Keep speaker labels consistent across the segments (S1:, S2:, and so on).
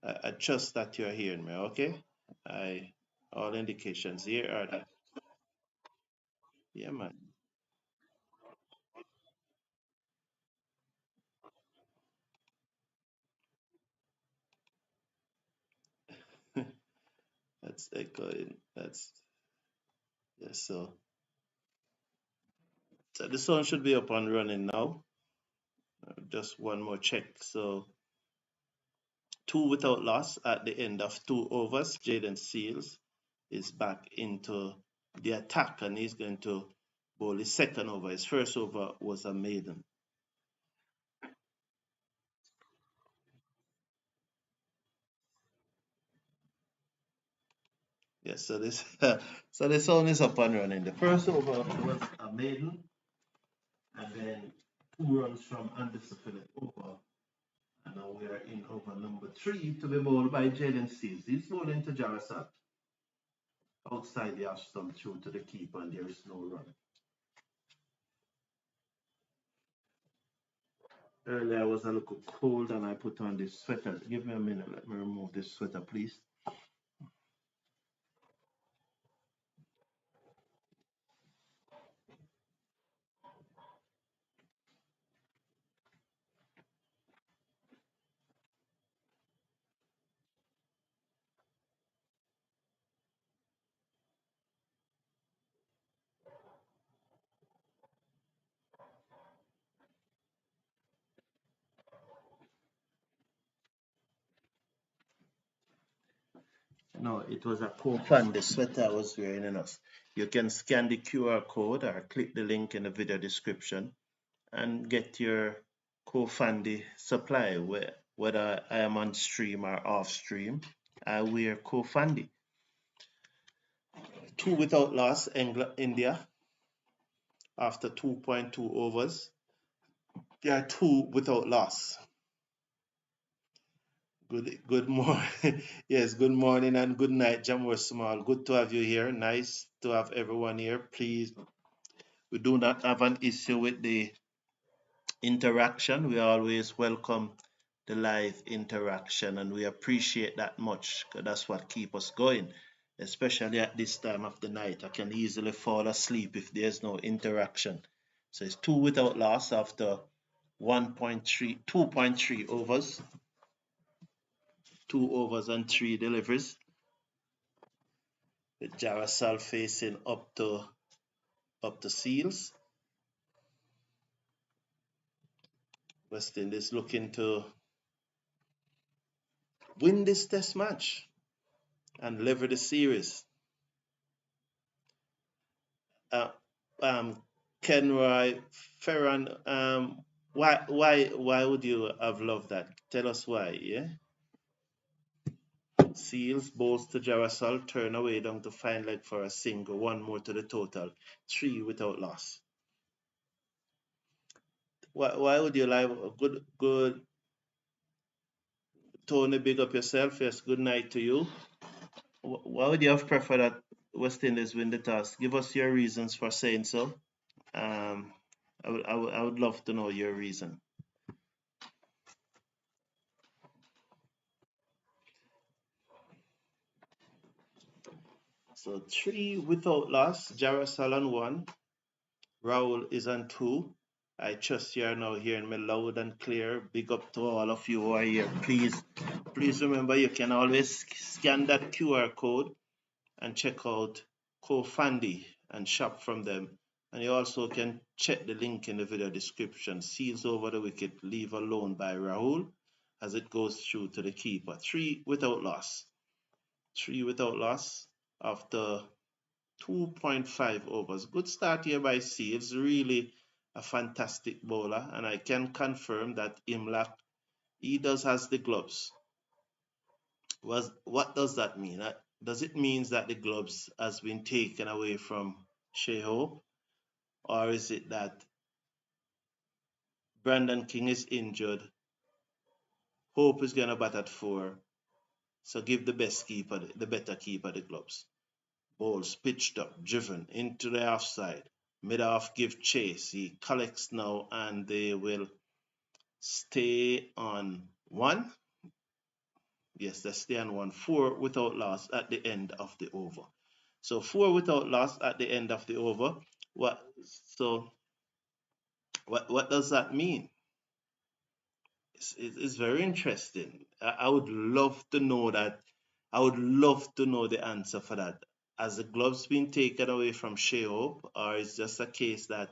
S1: I trust that you're hearing me, okay? I all indications here are that, yeah, man. That's echoing. That's yes. So the sound should be up and running now. Just one more check. So two without loss at the end of 2 overs. Jaden Seals is back into the attack and he's going to bowl his second over. His first over was a maiden. Yes, so this so the sound is up and running. The first over was a maiden, and then 2 runs from Anderson for the over. And now we are in over number 3 to be bowled by Jaden Seals. He's bowling to Jarasat outside the off stump through to the keeper, and there is no run. Earlier I was a little cold and I put on this sweater. Give me a minute, let me remove this sweater, please. No, it was a COOFANDY sweater I was wearing enough. You can scan the QR code or click the link in the video description and get your COOFANDY supply. Whether I am on stream or off stream, I wear COOFANDY. Two without loss, India, after 2.2 overs. There are two without loss. Good morning. Yes, good morning and good night, Jamur Small. Good to have you here. Nice to have everyone here. Please, we do not have an issue with the interaction. We always welcome the live interaction and we appreciate that much because that's what keeps us going, especially at this time of the night. I can easily fall asleep if there's no interaction. So it's two without loss after 2.3 overs, 2 overs and 3 deliveries. With Jarasal facing up to Seals. West Indies looking to win this test match and lever the series. Kenroy, Ferran, why would you have loved that? Tell us why, yeah? Seals bowls to Jarasal, turn away down to fine leg for a single, one more to the total, 3 without loss. Why would you like good Tony, big up yourself. Yes, good night to you. Why would you have preferred that West Indies win the toss? Give us your reasons for saying so. I would love to know your reason. So 3 without loss. Jarasal on 1. Raul is on 2. I trust you are now hearing me loud and clear. Big up to all of you who are here. Please remember you can always scan that QR code and check out COOFANDY and shop from them. And you also can check the link in the video description. Seals over the wicket, leave alone by Rahul as it goes through to the keeper. 3 without loss. 3 without loss after 2.5 overs. Good start here by Seals. Really a fantastic bowler. And I can confirm that Imlak, he does has the gloves. What does that mean? Does it mean that the gloves has been taken away from Shea Hope? Or is it that Brandon King is injured? Hope is going to bat at 4. So give the better keeper the gloves. Bowls pitched up, driven into the offside. Mid-off give chase. He collects now and they will stay on 1. Yes, that's the and one. 4 without loss at the end of the over. So 4 without loss at the end of the over. What so what does that mean? It's very interesting. I would love to know that. I would love to know the answer for that. Has the gloves been taken away from Shea Hope, or is just a case that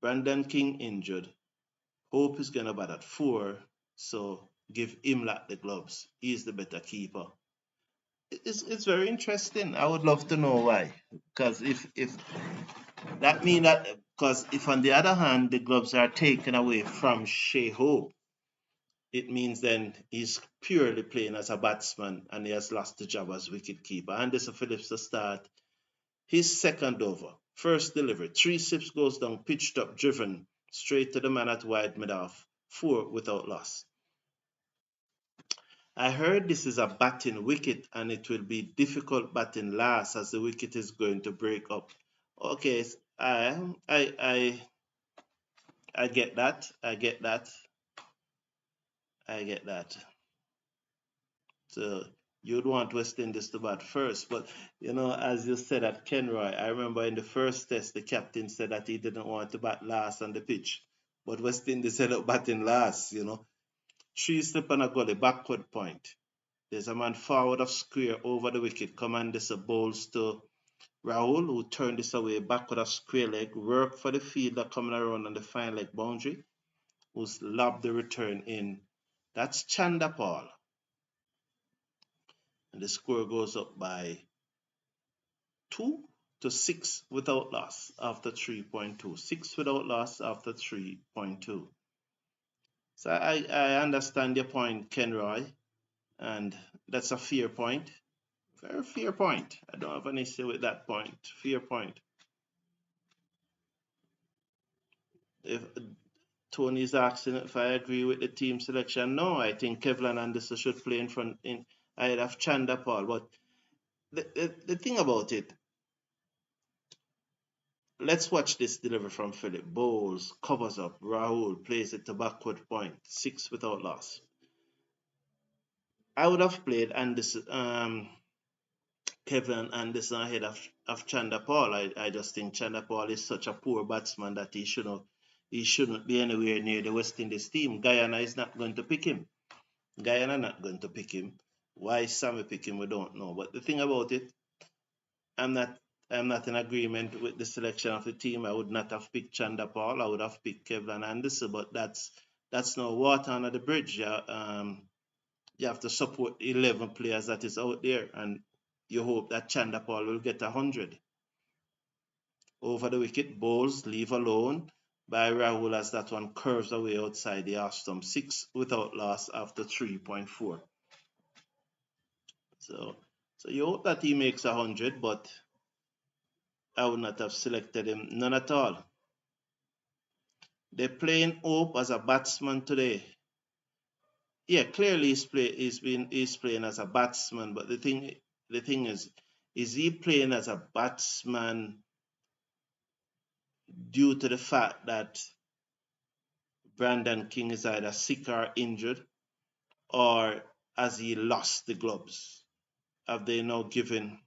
S1: Brandon King injured? Hope is gonna bat at 4, so give Imlach the gloves. He's the better keeper. It's very interesting. I would love to know why. Because if that mean that because if on the other hand the gloves are taken away from Shea Hope, it means then he's purely playing as a batsman and he has lost the job as wicketkeeper. Anderson Phillips to start his second over. First delivery, 3 sips goes down, pitched up, driven straight to the man at wide mid off. 4 without loss. I heard this is a batting wicket and it will be difficult batting last as the wicket is going to break up. Okay, I get that. I get that. I get that. So you'd want West Indies to bat first, but as you said at Kenroy, I remember in the first test the captain said that he didn't want to bat last on the pitch, but West Indies ended up batting last. 3 slip on a gully, backward point. There's a man forward of square over the wicket. Commander bowls to Rahul, who turned this away backward of square leg. Work for the fielder coming around on the fine leg boundary, who's lobbed the return in. That's Chandapal. And the score goes up by 2 to 6 without loss after 3.2. 6 without loss after 3.2. So I understand your point, Kenroy, and that's a fair point. Very fair point. I don't have an issue with that point. Fair point. If Tony's asking if I agree with the team selection, no, I think Kevlin Anderson should play in front. I'd have Chandapal, but the thing about it, let's watch this delivery from Philip. Bowls, covers up, Rahul plays it to backward point, 6 without loss. I would have played Kevin Anderson ahead of Chandapal. I just think Chandapal is such a poor batsman that he shouldn't be anywhere near the West Indies team. Guyana is not going to pick him. Guyana not going to pick him. Why Sammy pick him, we don't know. But the thing about it, I'm not in agreement with the selection of the team. I would not have picked Chandapal. I would have picked Kevlin Anderson, but that's no water under the bridge. You have to support 11 players that is out there, and you hope that Chandapal will get 100. Over the wicket, bowls, leave alone by Rahul as that one curves away outside the off stump. 6 without loss after 3.4. So you hope that he makes 100, but I would not have selected him, none at all. They're playing Hope as a batsman today. Yeah, clearly he's playing as a batsman, but the thing is he playing as a batsman due to the fact that Brandon King is either sick or injured, or has he lost the gloves? Have they now given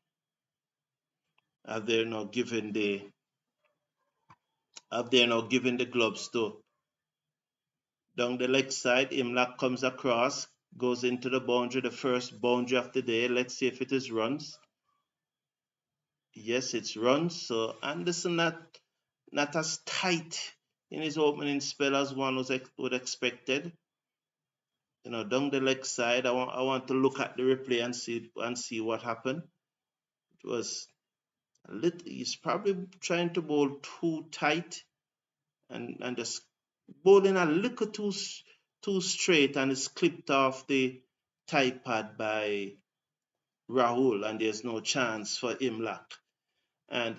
S1: the gloves to down the leg side? Imlach comes across, goes into the boundary, the first boundary of the day. Let's see if it is runs. Yes, it's runs. So Anderson not as tight in his opening spell as one would expected. Down the leg side, I want to look at the replay and see what happened. It was he's probably trying to bowl too tight and just bowling a little too straight, and it's clipped off the tie pad by Rahul, and there's no chance for Imlach. And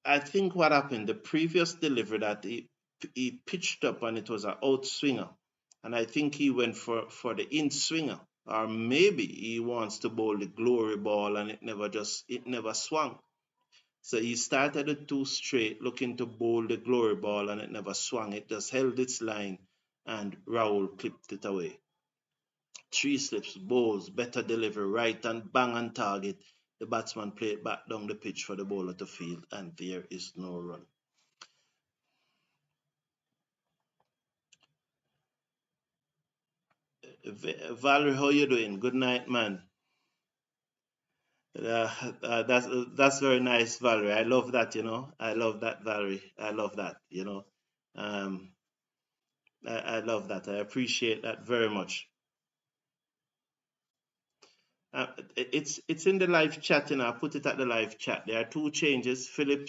S1: I think what happened, the previous delivery that he pitched up and it was an out swinger, and I think he went for the in swinger, or maybe he wants to bowl the glory ball and it never swung. So he started it too straight, looking to bowl the glory ball, and it never swung. It just held its line, and Rahul clipped it away. Three slips, balls, better delivery, right and bang on target. The batsman played back down the pitch for the bowler to field, and there is no run. Valerie, how you doing? Good night, man. That's very nice, Valerie. I love that, you know. I love that, Valerie. I love that, you know. Um, I love that. I appreciate that very much. It's in the live chat, you know. I put it at the live chat. There are two changes. Philip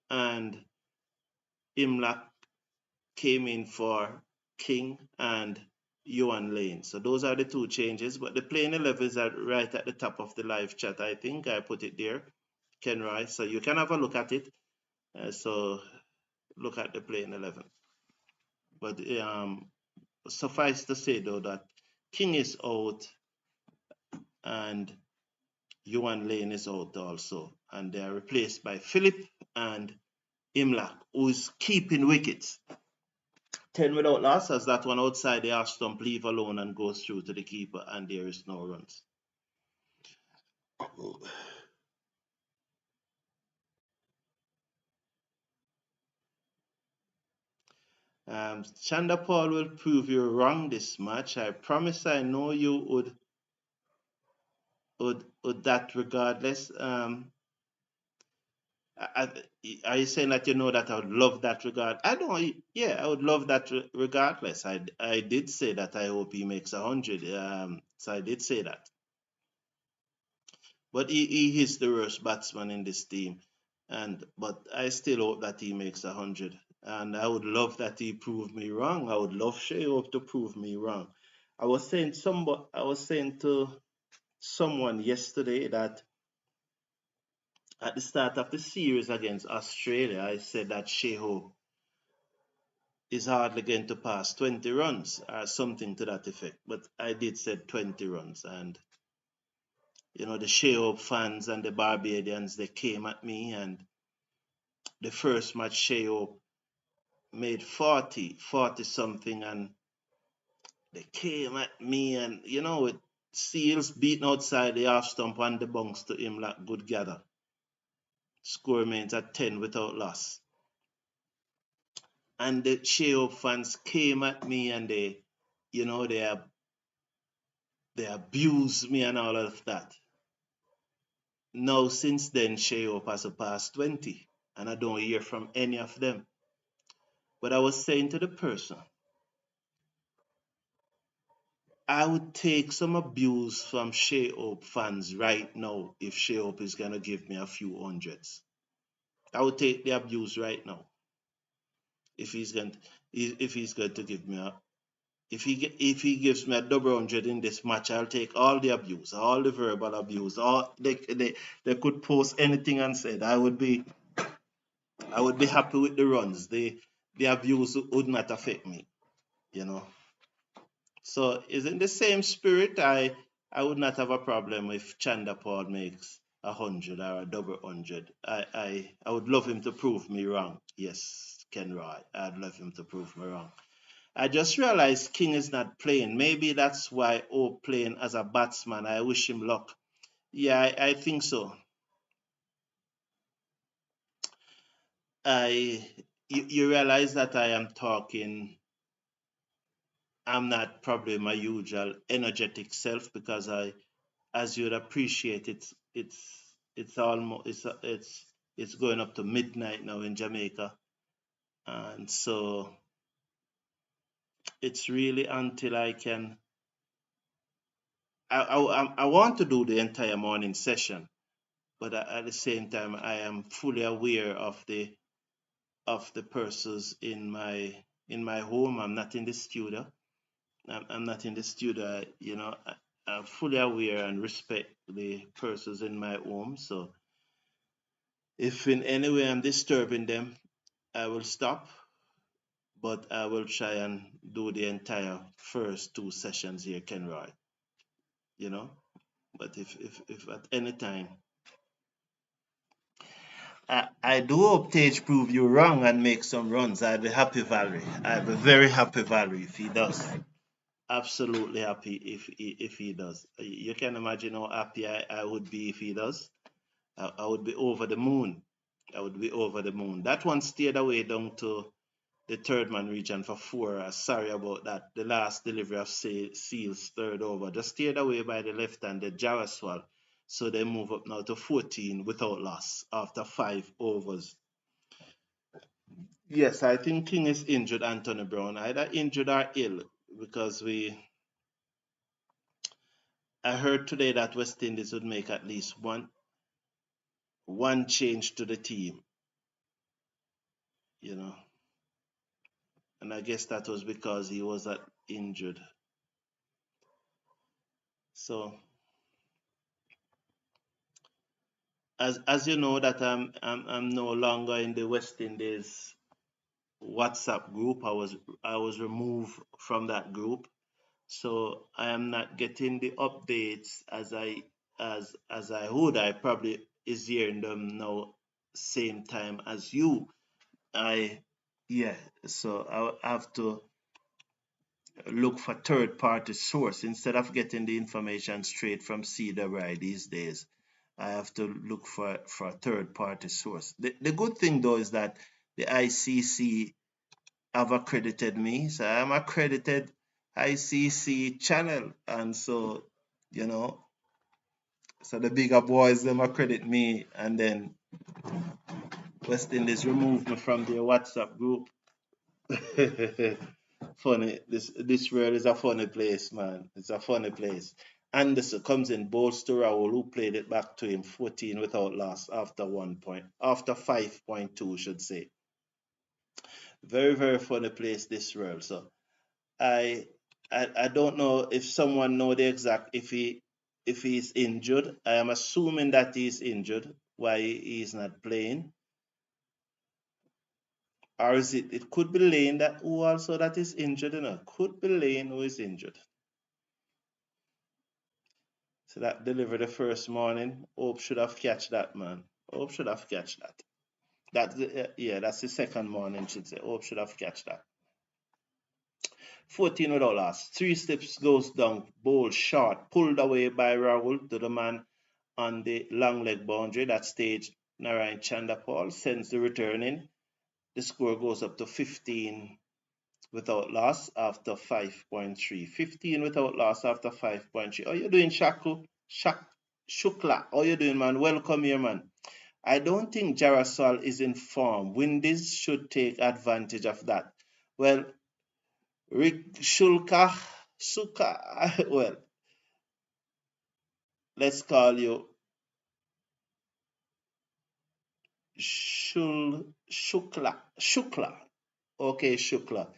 S1: and Imlak came in for King and Yuan Lane. So those are the two changes. But the playing 11s are right at the top of the live chat. I think I put it there, Ken Rice. So you can have a look at it. So look at the playing 11. But suffice to say though that King is out and Yuan Lane is out also, and they are replaced by Philip and Imlak, who is keeping wickets. 10 without loss, as that one outside the half stump leave alone and goes through to the keeper, and there is no runs. Chanda Paul will prove you wrong this match. I promise I know you would that regardless. Are you saying that you know that I would love that regard? I don't. Yeah, I would love that regardless. I did say that I hope he makes 100. So I did say that. But he is the worst batsman in this team, but I still hope that he makes 100. And I would love that he proved me wrong. I would love Shea to prove me wrong. I was saying to someone yesterday that at the start of the series against Australia, I said that Shea is hardly going to pass 20 runs or something to that effect. But I did say 20 runs, and you know the Shea fans and the Barbadians, they came at me, and the first match Shea made 40 something, and they came at me, and you know with Seals beating outside the half stump and the bunks to him like good gather. Score remains at 10 without loss. And the Shea fans came at me, and you know, they abused me and all of that. Now, since then, Shea has surpassed 20, and I don't hear from any of them. But I was saying to the person, I would take some abuse from Shea fans right now if Shea is going to give me a few hundreds. I would take the abuse right now if he's going to give me if he gives me a double 100 in this match. I'll take all the abuse, all the verbal abuse. All they could post anything and said. I would be happy with the runs. The abuse would not affect me, you know. So is in the same spirit. I would not have a problem if Chanda Paul makes 100 or a double 100. I would love him to prove me wrong. Yes, Ken Roy. I'd love him to prove me wrong. I just realized King is not playing. Maybe that's why playing as a batsman. I wish him luck. Yeah, I think so. You realize that I am talking. I'm not probably my usual energetic self because as you'd appreciate, it's almost it's going up to midnight now in Jamaica, and so it's really until I can. I want to do the entire morning session, but at the same time, I am fully aware of the persons in my home. I'm not in the studio. I'm not in the studio. You know, I'm fully aware and respect the persons in my home. So if in any way I'm disturbing them, I will stop. But I will try and do the entire first two sessions here, Kenroy. You know, but if at any time I do hope Tage prove you wrong and make some runs. I'd be happy, Valerie. I'd be very happy, Valerie, if he does. absolutely happy if he does. You can imagine how happy I would be if he does. I would be over the moon. I would be over the moon. That one steered away down to the third man region for 4. Sorry about that. The last delivery of seals third over. Just steered away by the left-handed Jaraswal. So they move up now to 14 without loss after 5 overs. Yes, I think King is injured, Anthony Brown. Either injured or ill, because I heard today that West Indies would make at least one change to the team, you know. And I guess that was because he was injured. So as you know that I'm no longer in the West Indies WhatsApp group. I was removed from that group. So I am not getting the updates as I would. I probably is hearing them now same time as you. Yeah, so I have to look for third party source instead of getting the information straight from CWI these days. I have to look for a third party source. The good thing though is that the ICC have accredited me, so I'm accredited ICC channel, and so you know, so the bigger boys them accredit me, and then West Indies remove me from their WhatsApp group. Funny, this world is a funny place, man. It's a funny place. Anderson comes in, bowls to Raul, who played it back to him, 14 without loss after 1 point, after 5.2, should say. Very, very funny place, this world. So I I don't know if someone know the exact if he's injured. I am assuming that he's injured. Why he's not playing, or is it could be Lane that who also that is injured. You know, could be Lane who is injured. So that delivered the first morning. Hope should have catch that, man. Hope should have catch that. Yeah, that's the second morning, should say. Hope should have catch that. 14 without loss. 3 steps goes down. Bowl short. Pulled away by Rahul to the man on the long leg boundary. That stage, Narayan Chandapal sends the return in. The score goes up to 15 without loss after 5.3. 15 without loss after 5.3. How you doing, Shaku? Shukla, how you doing, man? Welcome here, man. I don't think Jarasol is in form. Windies should take advantage of that. Well, Rick Shulka, well, let's call you Shukla. Okay, Shukla.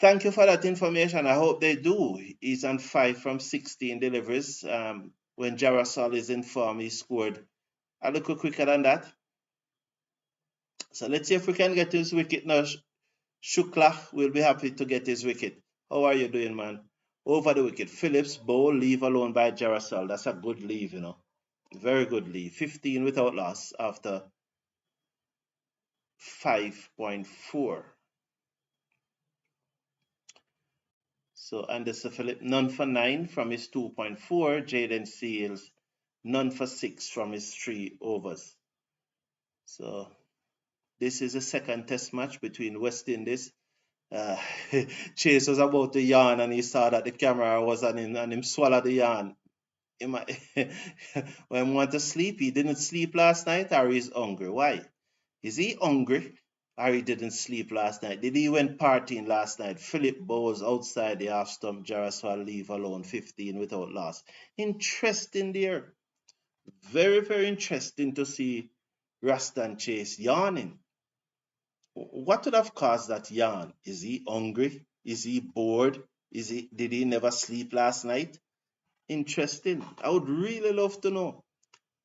S1: Thank you for that information. I hope they do. He's on 5 from 16 deliveries. When Jarasol is in form, he scored a little quicker than that. So let's see if we can get his wicket now. Shukla will be happy to get his wicket. How are you doing, man? Over the wicket. Phillips, bowl, leave alone by Jarasol. That's a good leave, you know. Very good leave. 15 without loss after 5.4. So Anderson Phillip, none for 9 from his 2.4. Jaden Seals, none for 6 from his 3 overs. So this is the second test match between West Indies. Chase was about to yawn and he saw that the camera was on him and him swallowed the yarn. When he want to sleep, he didn't sleep last night or he's hungry. Why? Is he hungry or he didn't sleep last night? Did he went partying last night? Philip Bowes outside the half stump, Jaraswal leave alone 15 without loss. Interesting there. Very, very interesting to see Rastan Chase yawning. What would have caused that yawn? Is he hungry? Is he bored? Did he never sleep last night? Interesting. I would really love to know.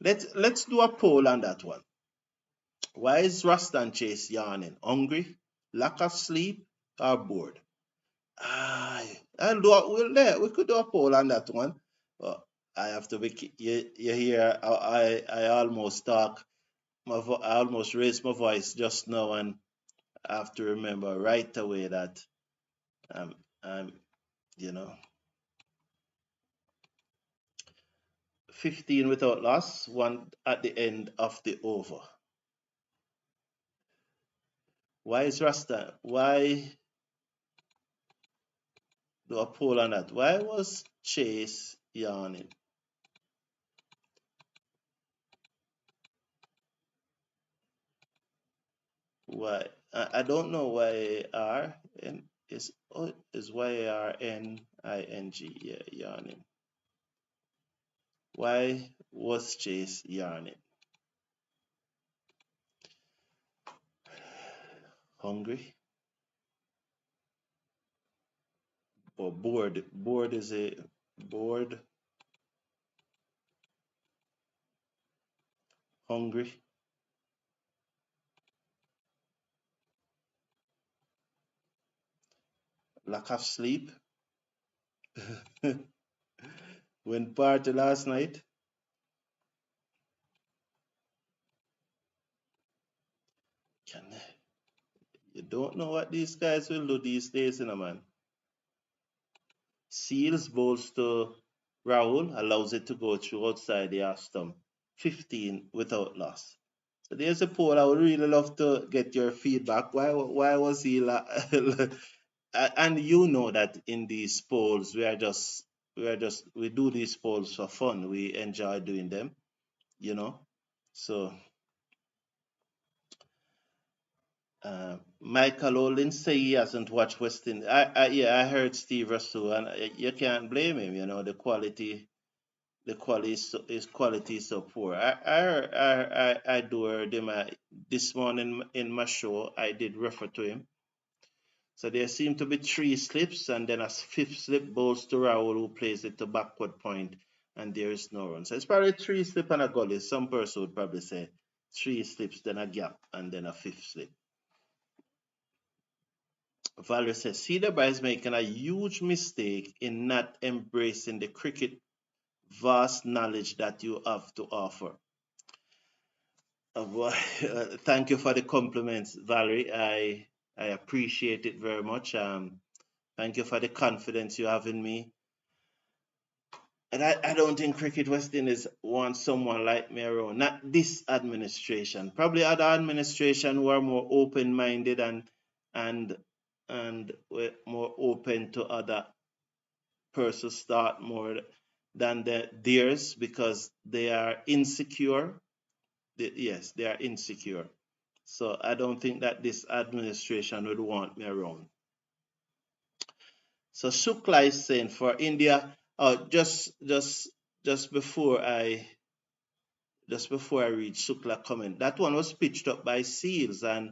S1: Let's do a poll on that one. Why is Rastan Chase yawning? Hungry, lack of sleep, or bored? We could do a poll on that one. But I have to be you hear I almost talk I almost raised my voice just now, and I have to remember right away that I'm you know. 15 without loss, one at the end of the over. Why is Rasta? Why do a poll on that? Why was Chase yawning? Why? I don't know why R and is YARNING. Yeah, yawning. Why was Chase yawning? Hungry or bored? Bored is a bored, hungry, lack of sleep. Went party last night. Can, you don't know what these guys will do these days, man. Seals bowls to Raul, allows it to go through outside the half stump. 15 without loss. So there's a poll. I would really love to get your feedback. Why was he and you know that in these polls we do these polls for fun. We enjoy doing them, you know. So Michael Olin say he hasn't watched West Indies. Yeah, I heard Steve Russell, and you can't blame him. You know, the quality is so poor. I do heard him this morning in my show. I did refer to him. So there seem to be three slips, and then a fifth slip bowls to Raul, who plays it to backward point, and there is no run. So it's probably three slip and a gully. Some person would probably say three slips, then a gap, and then a fifth slip. Valerie says, Cedarby is making a huge mistake in not embracing the cricket vast knowledge that you have to offer. Thank you for the compliments, Valerie. I appreciate it very much. Thank you for the confidence you have in me. And I don't think Cricket West Indies wants someone like me around. Not this administration. Probably other administration who are more open-minded and more open to other persons start more than theirs, because they are insecure. Yes, they are insecure. So I don't think that this administration would want me around. So Shukla is saying for India, just before I read Shukla comment, that one was pitched up by Seals, and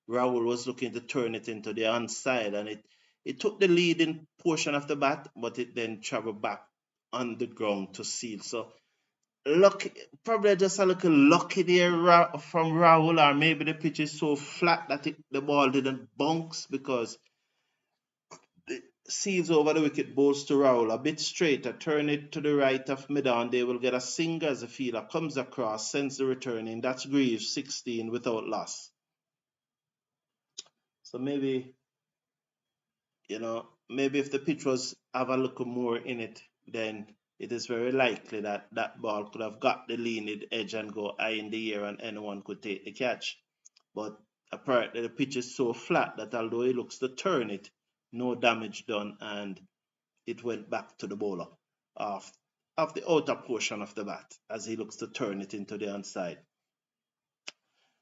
S1: Rahul was looking to turn it into the onside, and it took the leading portion of the bat, but it then traveled back on the ground to Seals. So lucky, probably just a little lucky there from Rahul, or maybe the pitch is so flat that the ball didn't bounce, because the Seals over the wicket bowls to Rahul a bit straighter, turn it to the right of mid-on. They will get a single as the fielder comes across, sends the return in. That's Greaves, 16 without loss. So maybe, maybe if the pitch was have a little more in it, then it is very likely that that ball could have got the leaning edge and go high in the air, and anyone could take the catch. But apparently the pitch is so flat that although he looks to turn it, no damage done, and it went back to the bowler of the outer portion of the bat as he looks to turn it into the onside.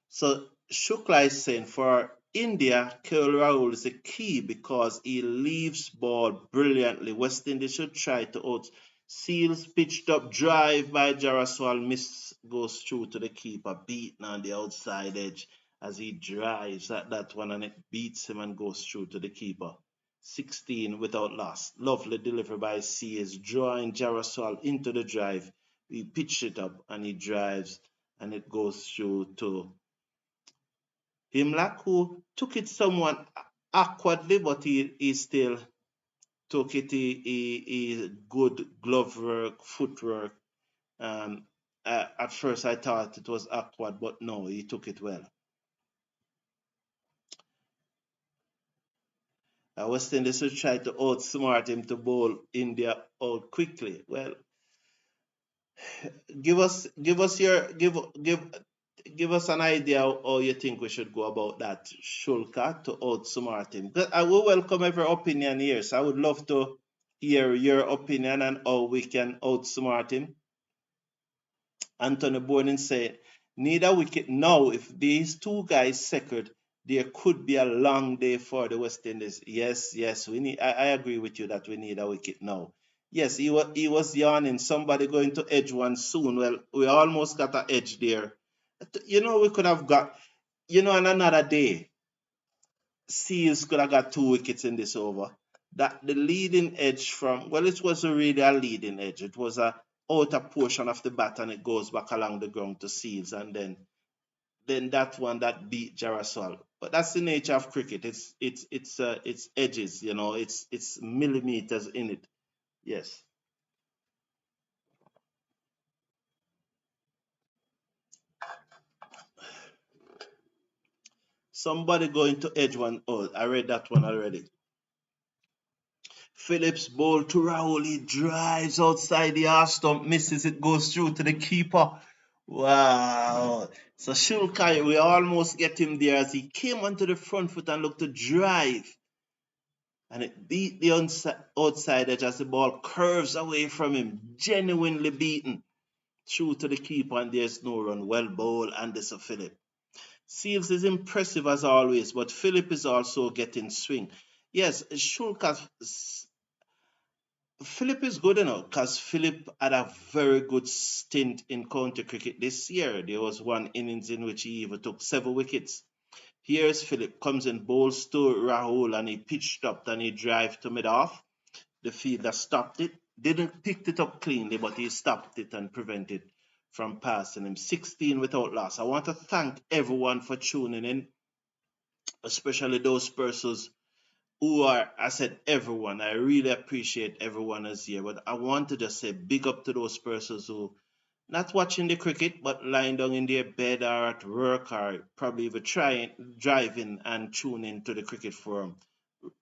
S1: So Shukla is saying for India, KL Rahul is a key because he leaves ball brilliantly. West Indies should try to out. Seals pitched up drive by Jaraswal, miss goes through to the keeper, beaten on the outside edge as he drives at that one, and it beats him and goes through to the keeper. 16 without loss. Lovely delivery by Seals, drawing Jaraswal into the drive. He pitched it up and he drives, and it goes through to Himlak, who took it somewhat awkwardly, but he still took it. He good glove work, footwork. At first I thought it was awkward, but no, he took it well. West Indies will try to outsmart him to bowl India out quickly. Well, give give us an idea how you think we should go about that, Shulka, to outsmart him. But I will welcome every opinion here, so I would love to hear your opinion on how we can outsmart him. Anthony Borden said, need a wicket now. If these two guys second, there could be a long day for the West Indies. Yes, yes, we need. I agree with you that we need a wicket now. Yes, he was yawning. Somebody going to edge one soon. Well, we almost got an edge there. We could have got. On another day, Seals could have got 2 wickets in this over. That the leading edge from, well, it wasn't really a leading edge. It was a outer portion of the bat and it goes back along the ground to Seals, and then that one that beat Jaraswal. But that's the nature of cricket. It's edges, it's millimeters in it. Yes. Somebody going to edge one. Oh, I read that one already. Phillips ball to Rahul. He drives outside the half stump, misses it, goes through to the keeper. Wow. So Shulkai, we almost get him there as he came onto the front foot and looked to drive. And it beat the outside edge as the ball curves away from him. Genuinely beaten. Through to the keeper, and there's no run. Well bowled, Anderson Phillip. Seals is impressive as always, but Phillip is also getting swing. Yes, Shulka. Philip is good enough because Philip had a very good stint in county cricket this year. There was one innings in which he even took 7 wickets. Here's Philip, comes in, bowls to Rahul, and he pitched up and he drive to mid-off. The fielder stopped it, didn't pick it up cleanly, but he stopped it and prevented from passing him. 16 without loss. I want to thank everyone for tuning in, especially those persons who are, I said everyone, I really appreciate everyone is here, but I want to just say big up to those persons who not watching the cricket, but lying down in their bed or at work or probably even driving and tuning to the cricket forum.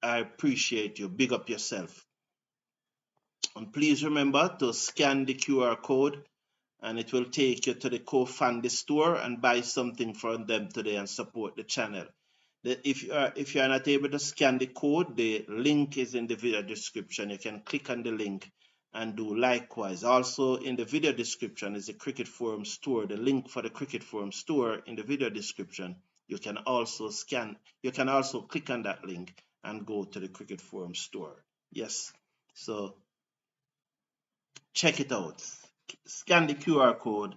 S1: I appreciate you. Big up yourself. And please remember to scan the QR code and it will take you to the COOFANDY store and buy something from them today and support the channel. If you are not able to scan the code, the link is in the video description. You can click on the link and do likewise. Also in the video description is the Cricket Forum store. The link for the Cricket Forum store in the video description. You can also click on that link and go to the Cricket Forum store. Yes. So check it out. Scan the QR code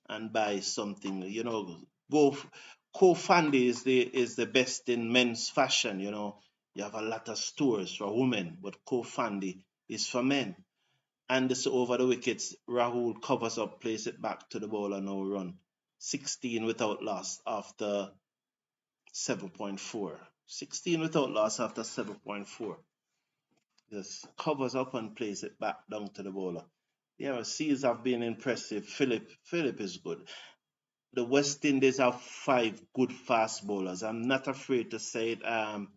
S1: and buy something. Go COOFANDY is the best in men's fashion. You have a lot of stores for women, but COOFANDY is for men. And this over the wickets, Rahul covers up, plays it back to the bowler, no run. 16 without loss after 7.4. 16 without loss after 7.4. Just covers up and plays it back down to the bowler. Yeah, Seals have been impressive. Philip is good. The West Indies have 5 good fast bowlers. I'm not afraid to say it. I'm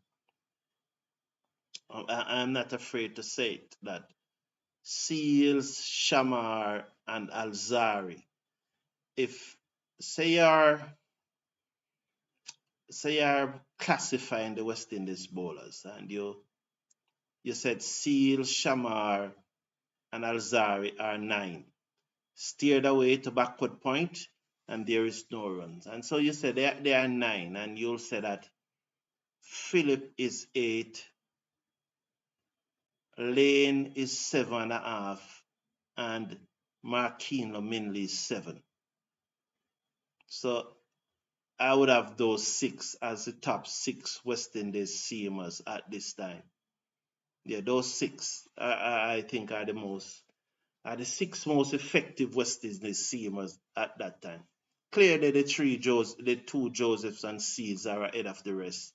S1: not afraid to say it that Seals, Shamar, and Alzari. If say you're classifying the West Indies bowlers, and you said Seals, Shamar, and Alzari are 9, steered away to backward point, and there is no runs. And so you said they are 9, and you'll say that Philip is 8, Lane is 7.5, and Marquino Minley is 7. So I would have those 6 as the top 6 West Indies seamers at this time. Yeah, those 6 I think are the 6 most effective West Indies seamers at that time. Clearly the 2 Josephs and Seeds are ahead of the rest.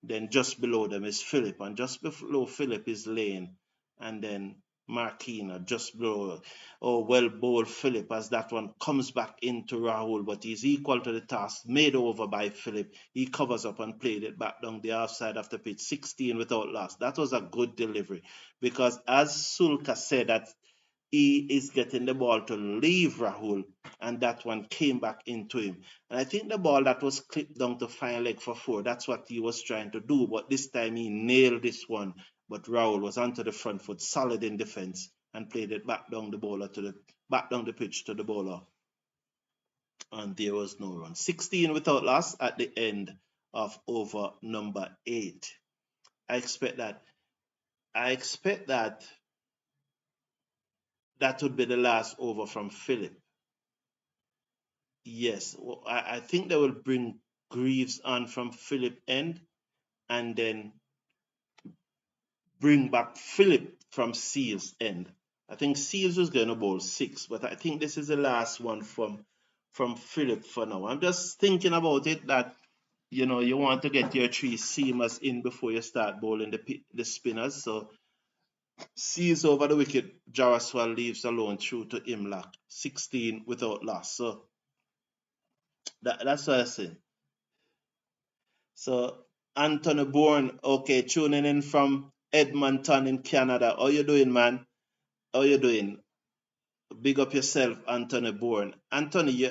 S1: Then just below them is Philip, and just below Philip is Lane, and then Marquina just below. Oh, well bowled Philip as that one comes back into Rahul, but he's equal to the task, made over by Philip. He covers up and played it back down the offside of the pitch, 16 without loss. That was a good delivery because, as Sulka said, that he is getting the ball to leave Rahul, and that one came back into him. And I think the ball that was clipped down to fine leg for 4, that's what he was trying to do, but this time he nailed this one. But Rahul was onto the front foot, solid in defense, and played it back down the pitch to the bowler. And there was no run. 16 without loss at the end of over number 8. I expect that that would be the last over from Philip. Yes, I think they will bring Greaves on from Philip end, and then bring back Philip from Seals end. I think Seals was going to bowl 6, but I think this is the last one from Philip for now. I'm just thinking about it that you want to get your 3 seamers in before you start bowling the spinners. So Seals over the wicket, Jaraswal leaves alone through to Imlach, 16 without loss. So that's what I say. So Anthony Bourne, okay, tuning in from Edmonton in Canada. How you doing, man? How you doing? Big up yourself, Anthony Bourne. Anthony,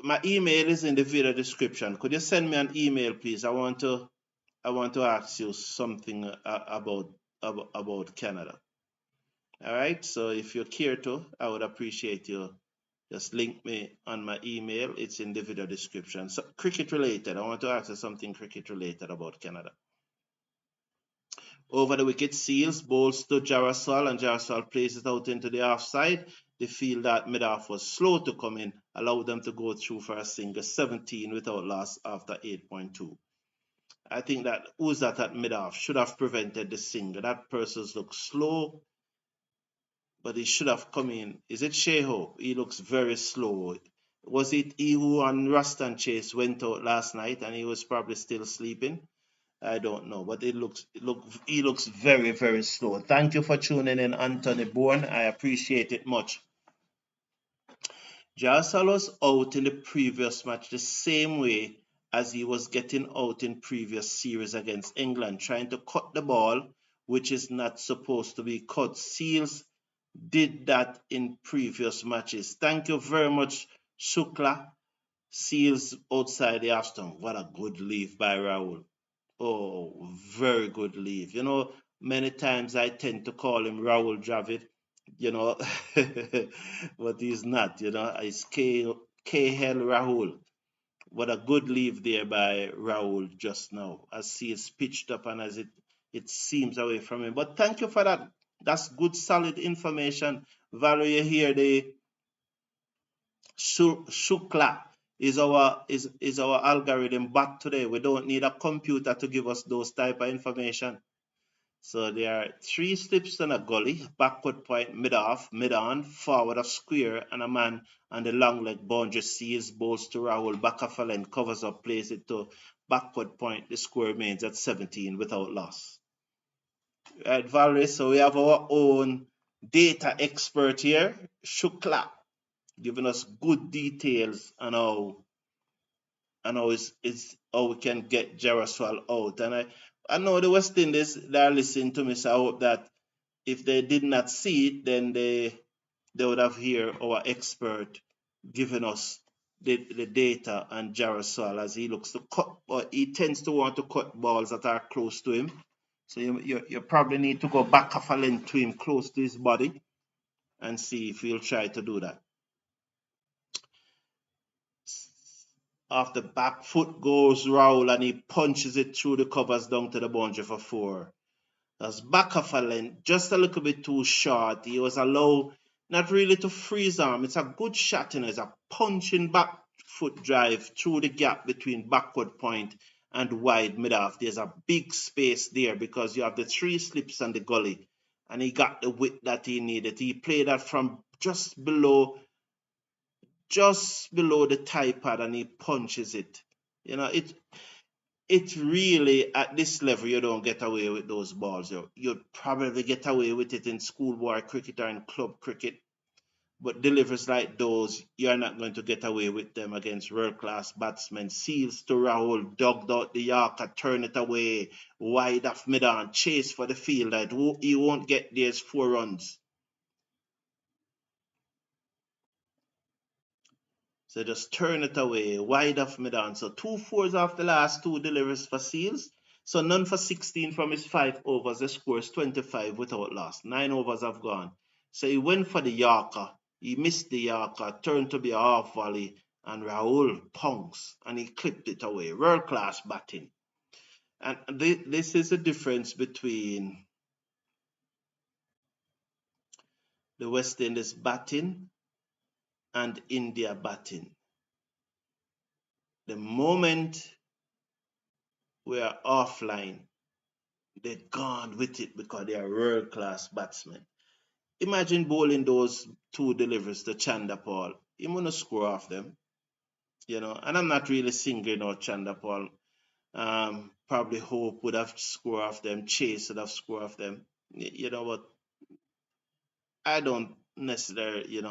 S1: my email is in the video description. Could you send me an email, please? I want to ask you something about Canada. All right. So if you care to, I would appreciate you. Just link me on my email. It's in the video description. So cricket related. I want to ask you something cricket related about Canada. Over the wicket, Seals bowls to Jaraswal, and Jaraswal plays it out into the offside. They feel that mid-off was slow to come in, allowed them to go through for a single, 17 without loss after 8.2. I think that who's that at mid-off should have prevented the single. That person's looks slow, but he should have come in. Is it Sheho? He looks very slow. Was it he who on Ruston Chase went out last night and he was probably still sleeping? I don't know, but he looks very, very slow. Thank you for tuning in, Anthony Bourne. I appreciate it much. Jarasal was out in the previous match the same way as he was getting out in previous series against England, trying to cut the ball, which is not supposed to be cut. Seals did that in previous matches. Thank you very much, Shukla. Seals outside the half stump. What a good leave by Rahul. Oh, very good leave. Many times I tend to call him Rahul Dravid, but he's not, It's KL Rahul. What a good leave there by Rahul just now, as he is pitched up and as it seems away from him. But thank you for that. That's good, solid information. Valerie, you hear the Shukla is our algorithm bot today. We don't need a computer to give us those type of information. So there are 3 slips and a gully, backward point, mid-off, mid-on, forward of square, and a man on the long leg boundary sees, bowls to Rahul, back of a length, covers up, plays it to backward point. The score remains at 17 without loss. Right, Valerie, so we have our own data expert here, Shukla, giving us good details on how we can get Jaraswal out. And I know the West Indies, they're listening to me, so I hope that if they did not see it, then they would have heard our expert giving us the data on Jaraswal as he looks to cut, or he tends to want to cut balls that are close to him. So you probably need to go back off a length to him, close to his body, and see if he'll try to do that. Off the back foot goes Rahul, and he punches it through the covers down to the boundary for 4. That's back of a length, just a little bit too short. He was allowed not really to freeze arm. It's a good shot, it's a punching back foot drive through the gap between backward point and wide mid-off. There's a big space there because you have the 3 slips and the gully, and he got the width that he needed. He played that from just below the tie pad, and he punches it. it really, at this level, you don't get away with those balls. You'd probably get away with it in schoolboy cricket or in club cricket. But delivers like those, you're not going to get away with them against world-class batsmen. Seals to Rahul, dug out the Yorker, turn it away, wide off mid-on, chase for the field. He won't get these 4 runs. So just turn it away, wide off mid-on. So 2 4s off the last 2 delivers for Seals. So none for 16 from his 5 overs. The score is 25 without loss. 9 overs have gone. So he went for the Yorker. He missed the Yorker, turned to be a half volley, and Rahul pounced and he clipped it away. World class batting. And this is the difference between the West Indies batting and India batting. The moment we are offline, they're gone with it because they are world class batsmen. Imagine bowling those 2 deliveries to Chanda Paul. He gonna score off them, And I'm not really singling out Chanda Paul. Probably Hope would have scored off them, Chase would have scored off them. But I don't necessarily,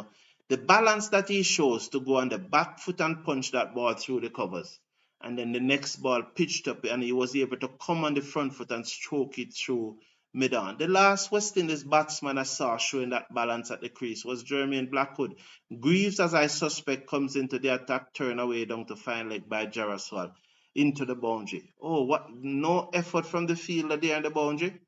S1: the balance that he shows to go on the back foot and punch that ball through the covers. And then the next ball pitched up and he was able to come on the front foot and stroke it through mid-on. The last West Indies batsman I saw showing that balance at the crease was Jermaine Blackwood. Greaves, as I suspect, comes into the attack, turn away down to fine leg by Jaraswal into the boundary. Oh, what? No effort from the fielder there in the boundary.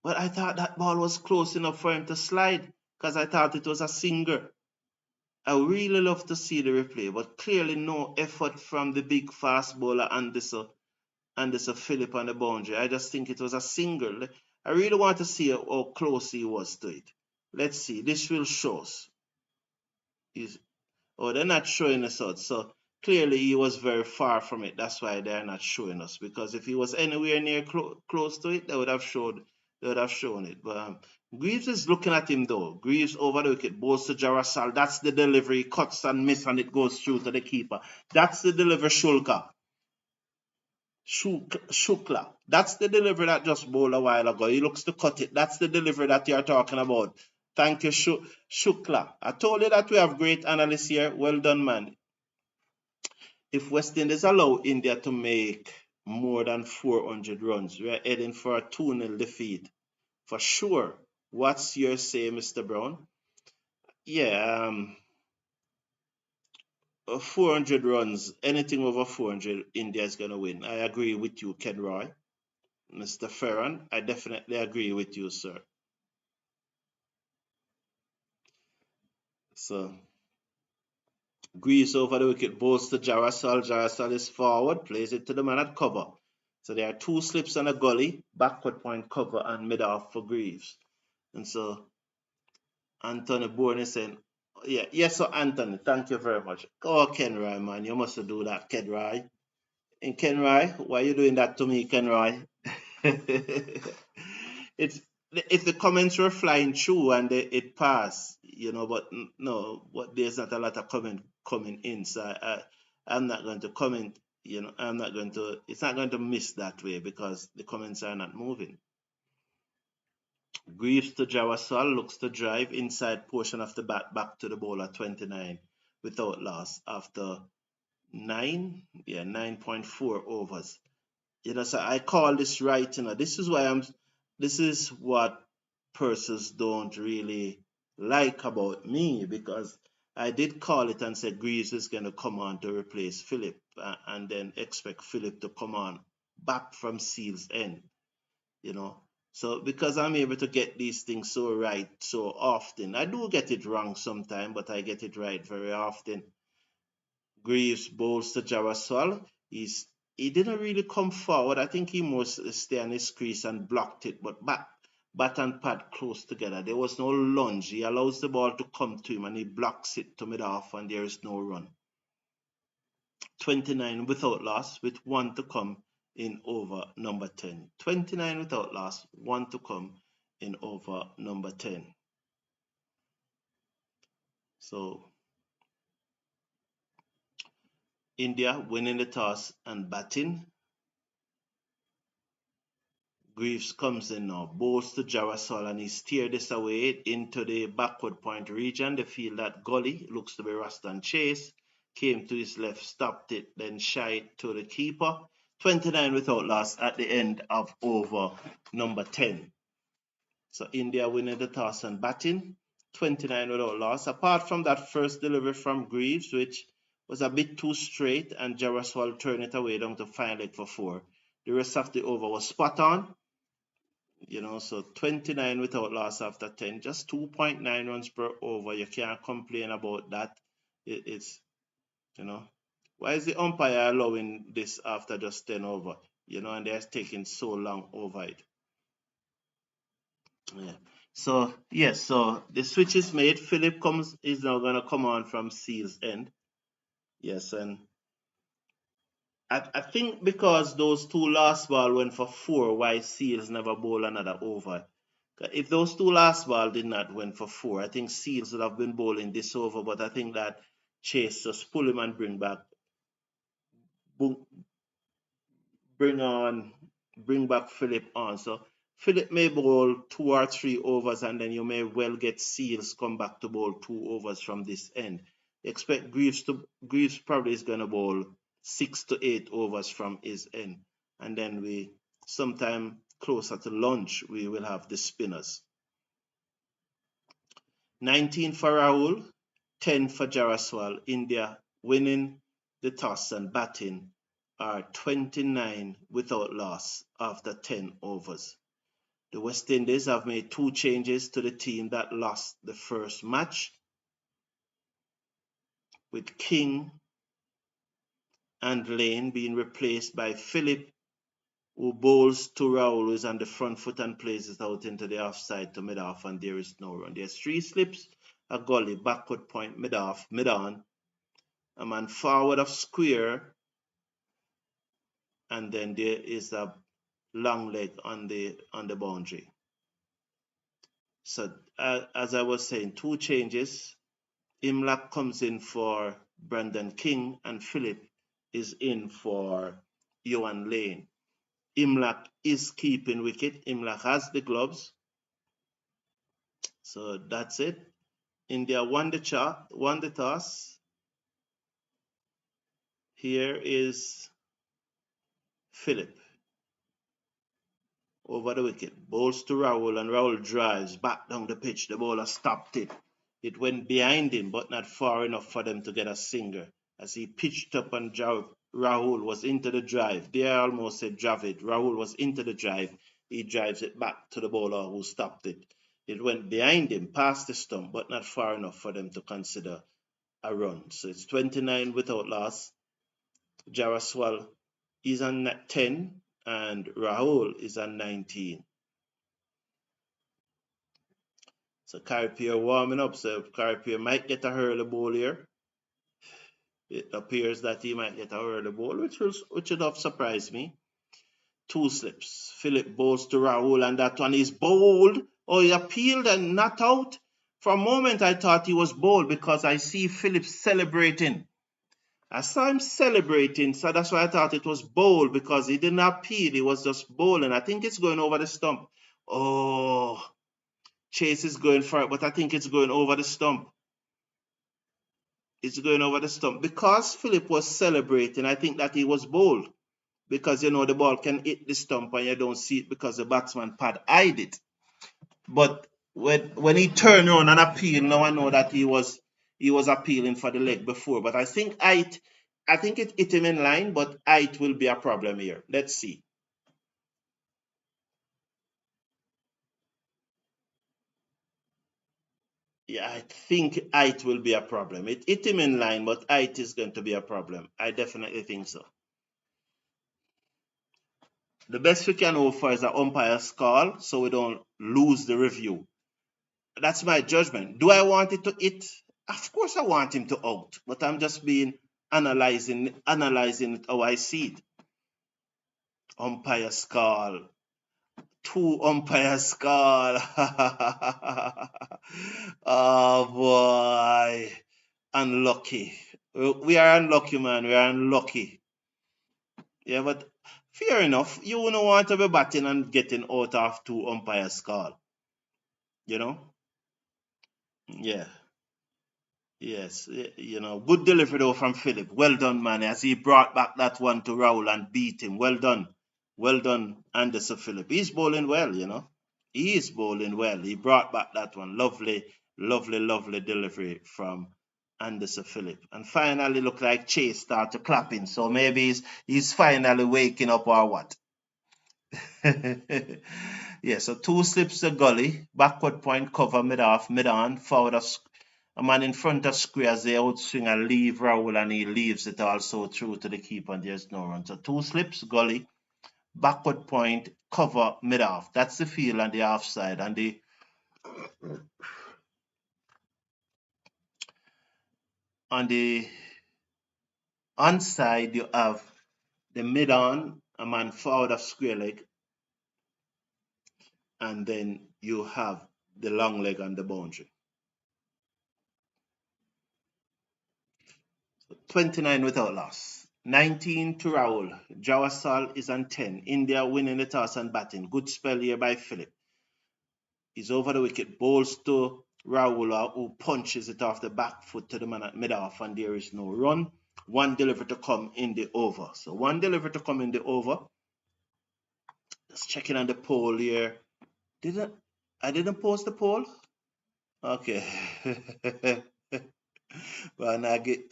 S1: But I thought that ball was close enough for him to slide because I thought it was a singer. I really love to see the replay, but clearly no effort from the big fast bowler Anderson Phillip on the boundary. I just think it was a single. I really want to see how close he was to it. Let's see. This will show us. They're not showing us out. So clearly he was very far from it. That's why they're not showing us. Because if he was anywhere near close to it, they would have shown it. But Greaves is looking at him though. Greaves over the wicket, bowls to Jarasal. That's the delivery, cuts and miss, and it goes through to the keeper. That's the delivery, Shukla. That's the delivery that just bowled a while ago. He looks to cut it. That's the delivery that you're talking about. Thank you, Shukla. I told you that we have great analysts here. Well done, man. If West Indies allow India to make more than 400 runs, we are heading for a 2-0 defeat. For sure. What's your say, Mr. Brown? Yeah, 400 runs, anything over 400, India is going to win. I agree with you, Ken Roy. Mr. Ferran, I definitely agree with you, sir. So, Greaves over the wicket, bowls to Jarasal. Jarasal is forward, plays it to the man at cover. So there are 2 slips and a gully, backward point cover and mid-off for Greaves. And so Anthony Bourne is saying, yes, sir, Anthony, thank you very much. Oh, Ken Roy, man, you must do that, Ken Roy. And Ken Roy, why are you doing that to me, Ken Roy? It's if the comments were flying through and it passed, but no, but there's not a lot of comment coming in, so I'm not going to comment. I'm not going to. It's not going to miss that way because the comments are not moving. Greaves to Jarasal, looks to drive inside portion of the bat back to the bowler 29 without loss after 9.4 overs. So I call this right. This is why this is what persons don't really like about me, because I did call it and said Greaves is going to come on to replace Phillip and then expect Phillip to come on back from Seals' end, So because I'm able to get these things so right so often, I do get it wrong sometimes, but I get it right very often. Greaves bowls to Jaraswal. He didn't really come forward. I think he must stay on his crease and blocked it, but bat and pad close together. There was no lunge. He allows the ball to come to him and he blocks it to mid-off and there is no run. 29 without loss with 1 to come in over number 10. 29 without loss, 1 to come in over number 10. So India winning the toss and batting. Greaves comes in now, bowls to Jarasol, and he steered this away into the backward point region. The field that Gully looks to be Ruston Chase came to his left, stopped it, then shied to the keeper. 29 without loss at the end of over number 10. So India winning the toss and batting, 29 without loss. Apart from that first delivery from Greaves, which was a bit too straight, and Jaraswal turned it away down to 5 leg for 4. The rest of the over was spot on. So 29 without loss after 10, just 2.9 runs per over. You can't complain about that. It's, why is the umpire allowing this after just 10 over? And they're taking so long over it. Yeah. So yes, so the switch is made. Philip is now gonna come on from Seal's end. Yes, and I think because those two last ball went for 4, why Seals never bowl another over. If those two last ball did not went for 4, I think Seals would have been bowling this over, but I think that Chase just pull him and bring back Philip on. So Philip may bowl 2 or 3 overs, and then you may well get Seals come back to bowl 2 overs from this end. Expect Greaves probably is gonna bowl 6 to 8 overs from his end, and then sometime closer to lunch we will have the spinners. 19 for Rahul, 10 for Jaraswal. India winning the toss and batting are 29 without loss after 10 overs. The West Indies have made 2 changes to the team that lost the first match, with King and Lane being replaced by Philip, who bowls to Rahul, who is on the front foot and plays it out into the offside to mid-off, and there is no run. There's 3 slips, a gully, backward point, mid-off, mid-on, a man forward of square, and then there is a long leg on the boundary. So as I was saying, 2 changes. Imlak comes in for Brandon King, and Philip is in for Johan Lane. Imlak is keeping wicket. Imlak has the gloves. So that's it. India won the toss. Here is Philip over the wicket, bowls to Rahul, and Rahul drives back down the pitch. The bowler stopped it. It went behind him, but not far enough for them to get a singer. As he pitched up, and Rahul was into the drive. There I almost said Dravid. Rahul was into the drive. He drives it back to the bowler who stopped it. It went behind him, past the stump, but not far enough for them to consider a run. So it's 29 without loss. Jaraswal is on 10 and Rahul is on 19. So Carrier warming up. So Carrier might get a hurley ball here. It appears that he might get a hurley ball, which would have surprised me. 2 slips. Philip bowls to Rahul, and that one is bowled. Oh, he appealed and not out. For a moment I thought he was bowled because I see Philip celebrating. I saw him celebrating, so that's why I thought it was bowled, because he didn't appeal, he was just bowling. I think it's going over the stump. Oh, Chase is going for it, but I think it's going over the stump. It's going over the stump. Because Philip was celebrating, I think that he was bowled. Because, the ball can hit the stump and you don't see it because the batsman pad hide it. But when he turned around and appealed, now I know that he was appealing for the leg before. But I think it hit him in line, but height will be a problem here. Let's see. Yeah, I think height will be a problem. It hit him in line, but height is going to be a problem. I definitely think so. The best we can hope for is an umpire's call, so we don't lose the review. That's my judgment. Do I want it to hit? Of course I want him to out, but I'm just analyzing it how I see it. Umpire's call. 2 umpires call. Oh boy. Unlucky. We are unlucky, man. We are unlucky. Yeah, but fair enough. You wouldn't want to be batting and getting out of two umpires call. You know? Yeah. Yes. Good delivery though from Philip. Well done, man. As he brought back that one to Raul and beat him. Well done. Well done, Anderson Philip. He's bowling well. He is bowling well. He brought back that one. Lovely, lovely, lovely delivery from Anderson Philip. And finally look like Chase started clapping. So maybe he's finally waking up or what? Yeah, so two slips to gully, backward point cover mid off, mid on, forward a man in front of square as they outswing and leave Raul and he leaves it also through to the keeper and there's no run. So two slips, gully, backward point, cover mid off. That's the field on the offside. And on the onside you have the mid on, a man forward of square leg, and then you have the long leg on the boundary. 29 without loss. 19 to Raul. Jawasal is on 10. India winning the toss and batting. Good spell here by Philip. He's over the wicket. Bowls to Raul, who punches it off the back foot to the man at mid-off, and there is no run. One delivery to come in the over. So one delivery to come in the over. Just checking on the poll here. I didn't post the poll? Okay. Well, I give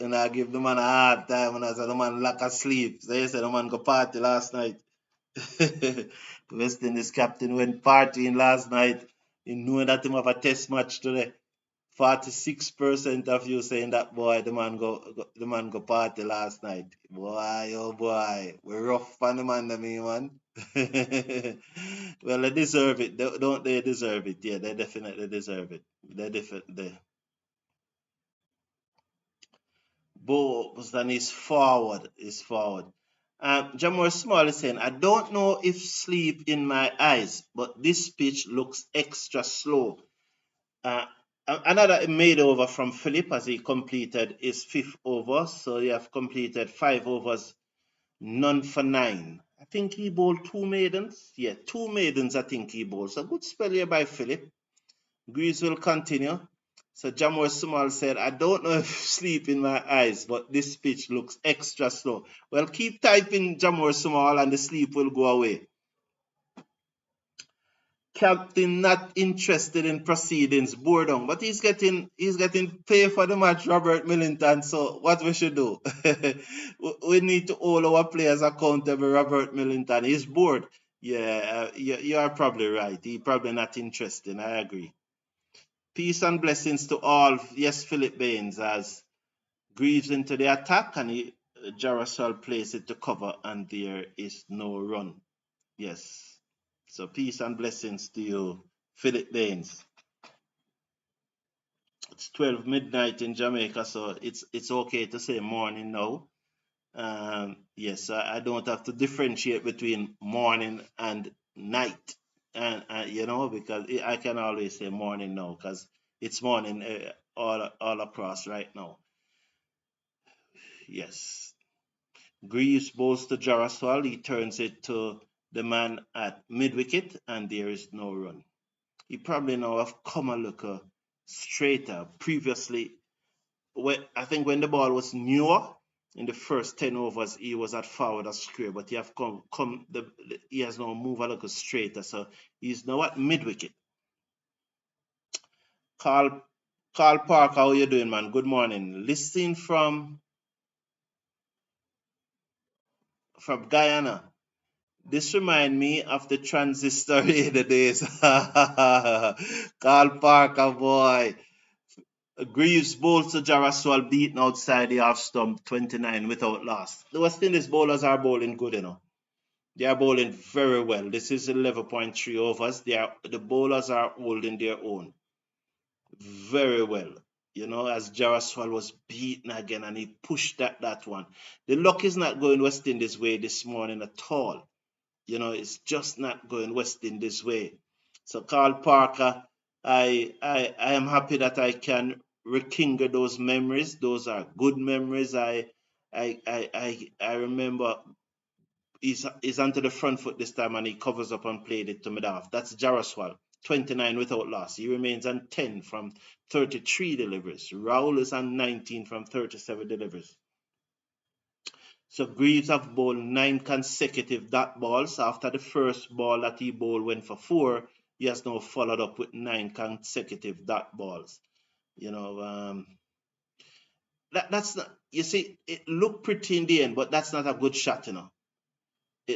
S1: the man a hard time and I said the man lack of sleep. So he said the man go party last night. West Indies captain went partying last night. He knew that him have a test match today. 46% of you saying that boy the man go party last night. Boy, oh boy. We're rough on the man, man. Well, they deserve it. Don't they deserve it? Yeah, they definitely deserve it. They definitely. Boston is forward. Jamor Small is saying, I don't know if sleep in my eyes, but this pitch looks extra slow. Another made over from Philip as he completed his 5th over. So he have completed 5 overs, none for 9. I think he bowled 2 maidens. Yeah, 2 maidens I think he bowled. So good spell here by Philip. Greaves will continue. So Jamor Small said, I don't know if sleep in my eyes, but this pitch looks extra slow. Well, keep typing Jamor Small and the sleep will go away. Captain not interested in proceedings, boredom, but he's getting pay for the match, Robert Millington. So what we should do? We need to hold our players accountable, Robert Millington. He's bored. Yeah, you are probably right. He's probably not interested. I agree. Peace and blessings to all. Yes, Philip Baines as Greaves into the attack and Jarasol plays it to cover and there is no run. Yes. So peace and blessings to you, Philip Baines. It's 12 midnight in Jamaica, so it's okay to say morning now. Yes, I don't have to differentiate between morning and night, and because I can always say morning now because it's morning all across right now. Yes, Greaves bowls to Jaraswal. He turns it to the man at mid wicket, and there is no run. He probably now have come a little straighter. Previously, I think when the ball was newer in the first 10 overs, he was at forward or square, but he have he has now moved a little straighter, so he's now at mid wicket. Carl Parker, how you doing, man? Good morning. Listening from Guyana. This remind me of the transistor in the days. Carl Parker, boy. Greaves bowls to Jaraswal beaten outside the half stump 29 without loss. The West Indies bowlers are bowling good, They are bowling very well. This is 11.3 overs. The bowlers are holding their own very well. As Jaraswal was beaten again and he pushed that one. The luck is not going West Indies way this morning at all. It's just not going West Indies way. So Carl Parker, I am happy that I can rekindle those memories. Those are good memories. I remember he's onto the front foot this time and he covers up and played it to mid off. That's Jaraswal, 29 without loss. He remains on 10 from 33 deliveries. Raul is on 19 from 37 deliveries. So Greaves have bowled 9 consecutive dot balls. After the first ball that he bowled went for 4, he has now followed up with 9 consecutive dot balls. You know, that's not, you see, it looked pretty in the end, but that's not a good shot, you know.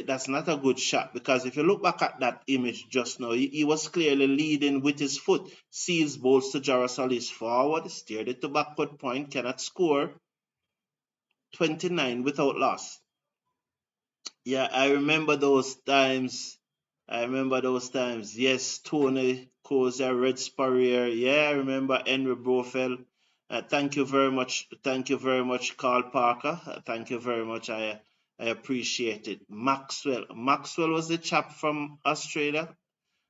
S1: That's not a good shot because if you look back at that image just now, he was clearly leading with his foot. Seals bowls to Jarasalis forward, steered it to backward point, cannot score. 29 without loss. Yeah, I remember those times. I remember those times. Yes, Tony Kozia, Red Spurrier. Yeah, I remember Henry Brofeld. Thank you very much. Thank you very much, Carl Parker. Thank you very much. I appreciate it. Maxwell. Maxwell was the chap from Australia.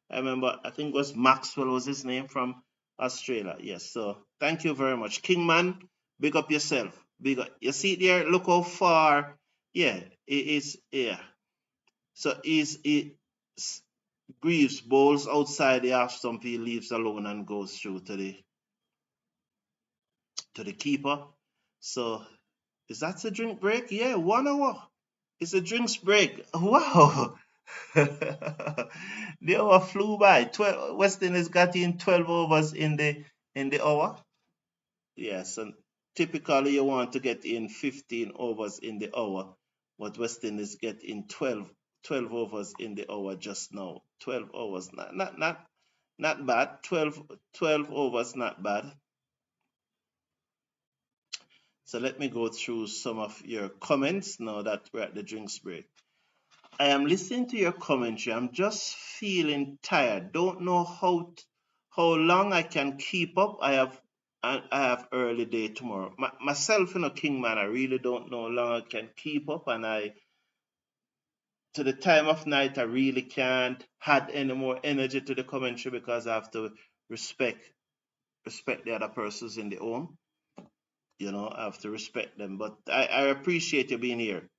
S1: I remember, I think it was Maxwell was his name from Australia. Yes, so thank you very much. Kingman, big up yourself. Big up. You see there, look how far. Yeah, it is, yeah. So Greaves bowls outside the half stump, he leaves alone and goes through to the keeper. So is that a drink break? Yeah, 1 hour. It's a drinks break. Wow. The hour flew by. 12 West Indies got in 12 overs in the hour. Yes, and typically you want to get in 15 overs in the hour, but West Indies get in 12 overs in the hour just now. 12 overs, not bad. 12 overs, not bad. So let me go through some of your comments now that we're at the drinks break. I am listening to your commentary. I'm just feeling tired. Don't know how long I can keep up. I have early day tomorrow. Myself, Kingman, I really don't know how long I can keep up, and to the time of night, I really can't add any more energy to the commentary because I have to respect the other persons in the home. I have to respect them. But I appreciate you being here.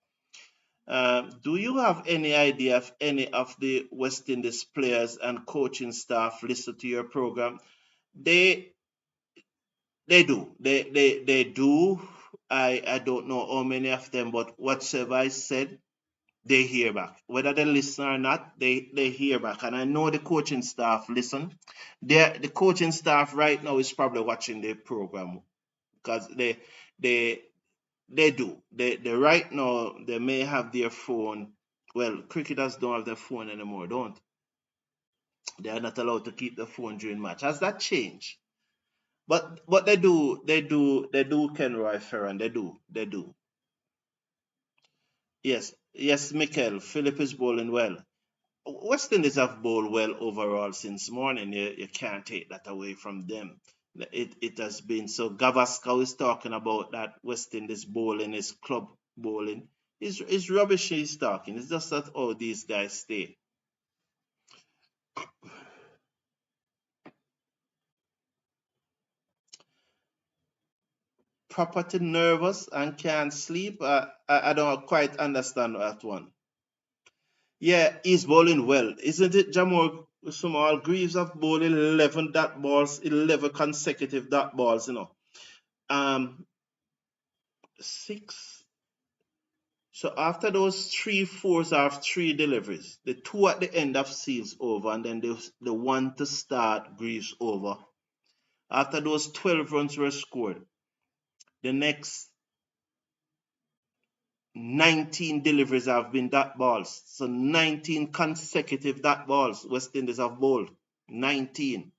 S1: Do you have any idea if any of the West Indies players and coaching staff listen to your program? They do. They do. I don't know how many of them, but whatever I said, they hear back. Whether they listen or not, they hear back. And I know the coaching staff listen. The coaching staff right now is probably watching the program because they do. They right now they may have their phone. Well, cricketers don't have their phone anymore, don't? They are not allowed to keep the phone during match. Has that changed? But they do Ken Roy Ferran. They do. Yes, Mikel. Philip is bowling well. West Indies have bowled well overall since morning. You can't take that away from them. It has been so. Gavaskar is talking about that West Indies bowling is club bowling. It's rubbish he's talking. It's just that all these guys stay. Property nervous and can't sleep. I don't quite understand that one. Yeah, he's bowling well, isn't it, Jamor? Small Greaves have bowled 11 dot balls, 11 consecutive dot balls. Um, six. So after those 3 fours of 3 deliveries, the 2 at the end of Seals over, and then the 1 to start Greaves over. After those 12 runs were scored, the next 19 deliveries have been dot balls. So 19 consecutive dot balls West Indies have bowled. 19.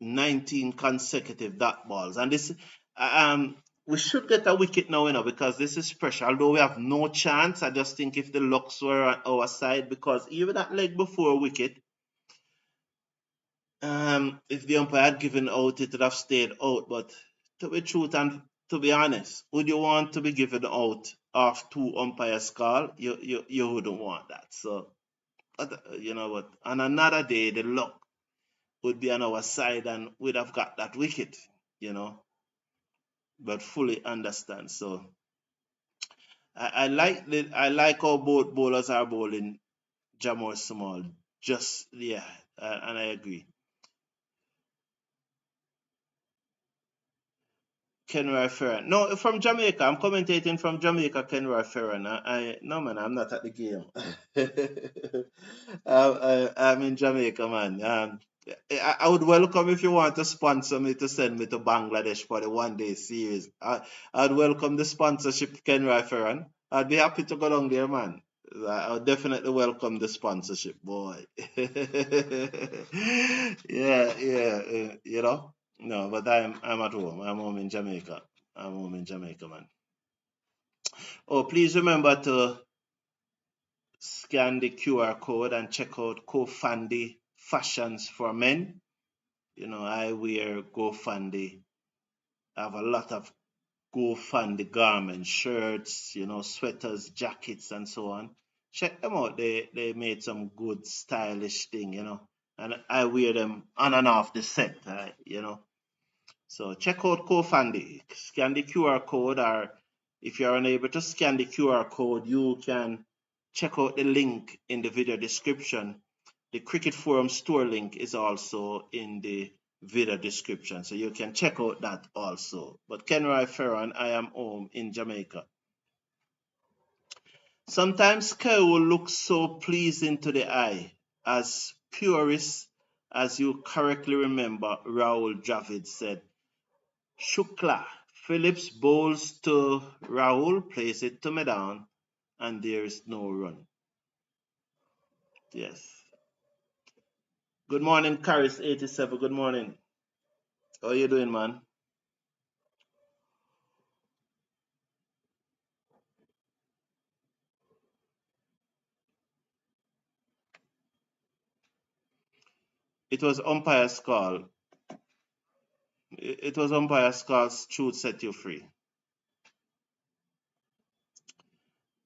S1: 19 consecutive dot balls. And this, we should get a wicket now, because this is pressure. Although we have no chance, I just think if the lucks were on our side, because even that leg before a wicket, if the umpire had given out, it would have stayed out. But to be truth and to be honest, would you want to be given out of 2 umpires call? You wouldn't want that. So, but you know what? On another day, the luck would be on our side and we'd have got that wicket, you know. But fully understand. So I like how both bowlers are bowling Jamor Small. Just yeah, and I agree. Kenroy Ferran. No, from Jamaica. I'm commentating from Jamaica, Kenroy Ferran. No man, I'm not at the game. I'm in Jamaica, man. I would welcome if you want to sponsor me to send me to Bangladesh for the 1 day series. I'd welcome the sponsorship, Kenroy Ferran. I'd be happy to go down there, man. I would definitely welcome the sponsorship, boy. Yeah, you know. No, but I'm at home. I'm home in Jamaica. I'm home in Jamaica, man. Oh, please remember to scan the QR code and check out COOFANDY Fashions for Men. You know, I wear GoFundMe. I have a lot of GoFundMe garments, shirts, you know, sweaters, jackets, and so on. Check them out. They made some good stylish thing, you know, and I wear them on and off the set, you know. So check out CoFandy. Scan the QR code, or if you're unable to scan the QR code, you can check out the link in the video description. The Cricket Forum store link is also in the video description, so you can check out that also. But Kenroy Ferran, I am home in Jamaica. Sometimes Kyle looks so pleasing to the eye, as purist as you correctly remember, Rahul Dravid said. Shukla. Phillips bowls to Rahul, plays it to Medan, and there is no run. Yes. Good morning, Caris87. Good morning. How you doing, man? It was umpire's call. It was umpire's call should set you free.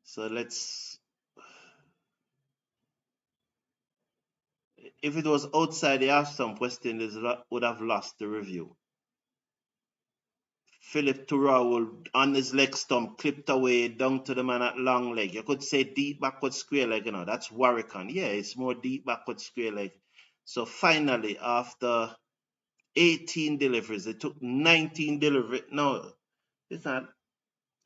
S1: So let's. If it was outside the half stump, West Indies would have lost the review. Philip to Rahul on his leg stump, clipped away down to the man at long leg. You could say deep backward square leg, you know, that's Warwickon. Yeah, it's more deep backward square leg. So finally, after 18 deliveries, it took 19 deliveries. No, it's not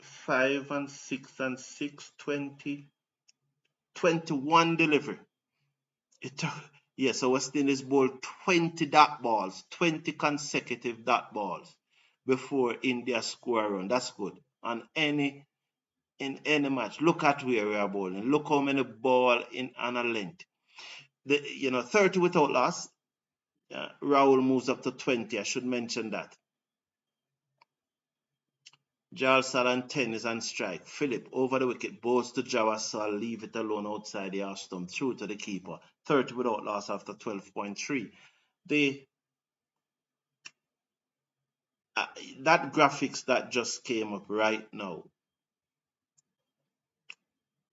S1: 5 and 6 and 6, 20, 21 delivery. It took, yeah, so West Indies bowled 20 dot balls, 20 consecutive dot balls before India score a run. That's good. In any match, look at where we are bowling. Look how many ball in on a length. 30 without loss. Rahul moves up to 20. I should mention that. Jalsal 10 is on strike. Philip over the wicket, bowls to Jawasal, leave it alone outside the half stump, through to the keeper. 30 without loss after 12.3. That graphics that just came up right now,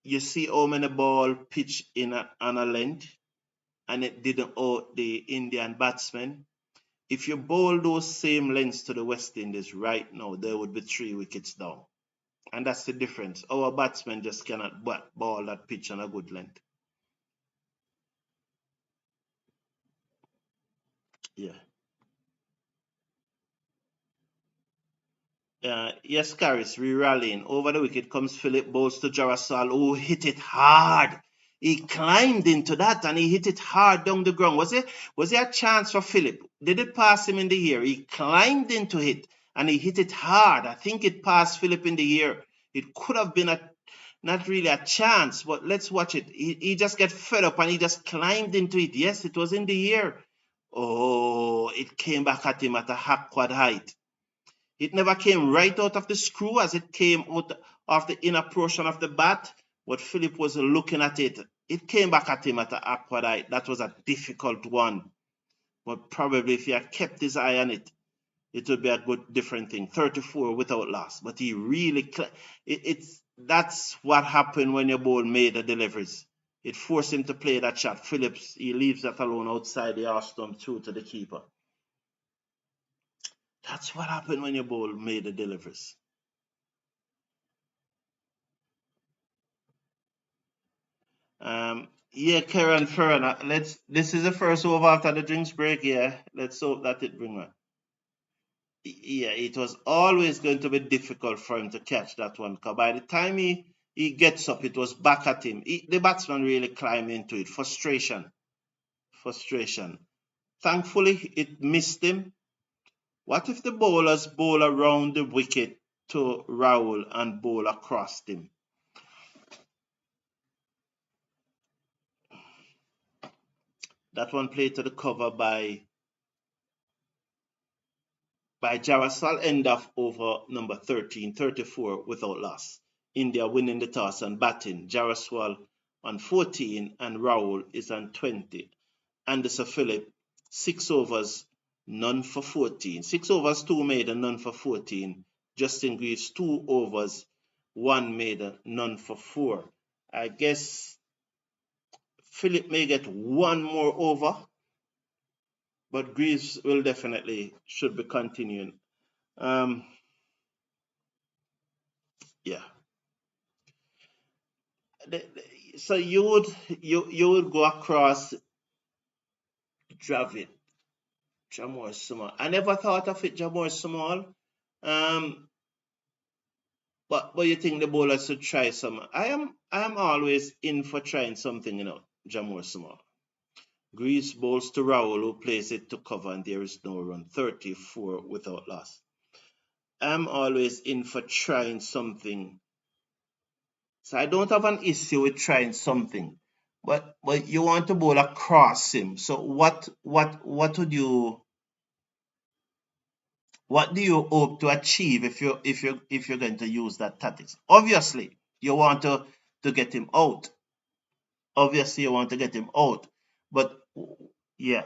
S1: you see how many ball pitch on a length, and it didn't out the Indian batsmen. If you bowl those same lengths to the West Indies right now, there would be 3 wickets down. And that's the difference. Our batsmen just cannot ball that pitch on a good length. Yeah. Yes, Caris, re-rallying. Over the wicket comes Philip, bowls to Jarasal, who hit it hard. He climbed into that and he hit it hard down the ground. Was there a chance for Philip? Did it pass him in the ear? He climbed into it and he hit it hard. I think it passed Philip in the ear. It could have been not really a chance, but let's watch it. He just get fed up and he just climbed into it. Yes, it was in the ear. Oh, it came back at him at a backward height. It never came right out of the screw as it came out of the inner portion of the bat, but Philip was looking at it. It came back at him at an awkward height. That was a difficult one. But probably if he had kept his eye on it, it would be a good different thing. 34 without loss. But he really, that's what happened when your ball made the deliveries. It forced him to play that shot. Phillips, he leaves that alone outside the arse stump through to the keeper. That's what happened when your ball made the deliveries. Yeah, Karen Ferran, this is the first over after the drinks break. Yeah, let's hope that it bring one. Yeah, it was always going to be difficult for him to catch that one, because by the time he gets up, it was back at him. The batsman really climbed into it. Frustration. Thankfully, it missed him. What if the bowlers bowl around the wicket to Rahul and bowl across him? That one played to the cover by Jaraswal, end of over number 13, 34 without loss. India winning the toss and batting. Jaraswal on 14 and Rahul is on 20. Anderson Phillip, 6 overs, none for 14. 6 overs, 2 made and none for 14. Justin Greaves, 2 overs, 1 made and none for 4. I guess Phillip may get 1 more over, but Greaves will definitely should be continuing. Yeah. So you would go across Dravid, Jamor Small. I never thought of it, Jamor Small. But you think the bowler should try some? I am always in for trying something, Jamor Small. Greaves bowls to Rahul, who plays it to cover, and there is no run. 34 without loss. I'm always in for trying something. So I don't have an issue with trying something. But you want to bowl across him. So what do you hope to achieve if you're going to use that tactics? Obviously, you want to get him out. Obviously, you want to get him out. But yeah,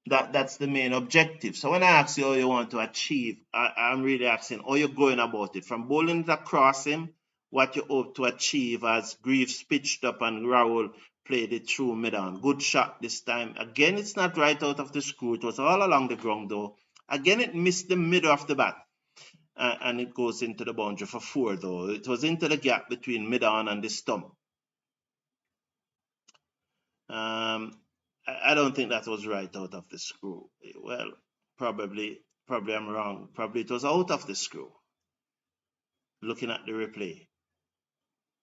S1: that's the main objective. So when I ask you how you want to achieve, I'm really asking how you're going about it. From bowling it across him, what you hope to achieve as Greaves pitched up and Rahul played it through mid-on. Good shot this time. Again, it's not right out of the screw. It was all along the ground though. Again, it missed the middle of the bat. And it goes into the boundary for 4 though. It was into the gap between mid-on and the stump. I don't think that was right out of the screw. Well, probably I'm wrong. Probably it was out of the screw. Looking at the replay.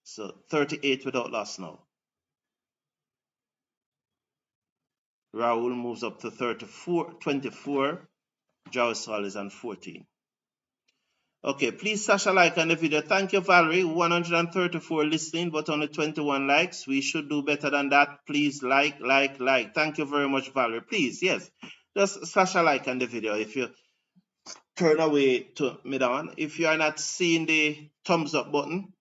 S1: So 38 without loss now. Rahul moves up to 24. Jawsal is on 14. Okay, please Sasha like on the video. Thank you, Valerie. 134 listening, but only 21 likes. We should do better than that. Please like. Thank you very much, Valerie. Please, yes. Just Sasha like on the video. If you turn away to mid-on, if you are not seeing the thumbs up button,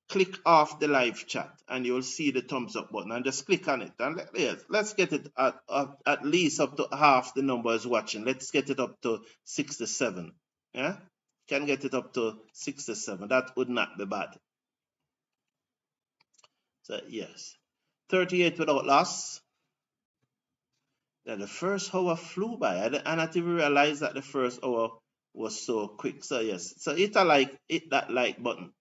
S1: click off the live chat and you'll see the thumbs up button and just click on it. And let's get it at least up to half the numbers watching. Let's get it up to 67. Yeah, can get it up to 67. That would not be bad. So yes, 38 without loss. Then the first hour flew by. I didn't even realize that the first hour was so quick. So yes, so hit that like button.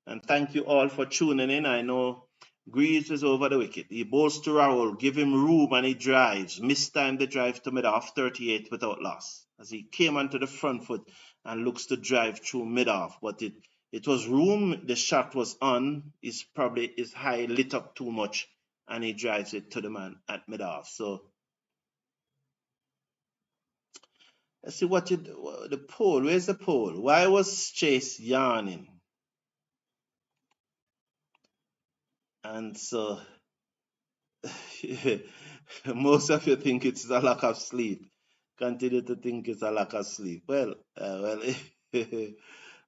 S1: And thank you all for tuning in. I know Greaves is over the wicket. He bowls to Rahul, give him room and he drives. Mistimed the drive to mid-off, 38 without loss. As he came onto the front foot and looks to drive through mid-off. But it was room, the shot was on. His high lit up too much and he drives it to the man at mid-off. So let's see the poll. Where's the poll? Why was Chase yarning? And so most of you think it's a lack of sleep. Continue to think it's a lack of sleep. Well,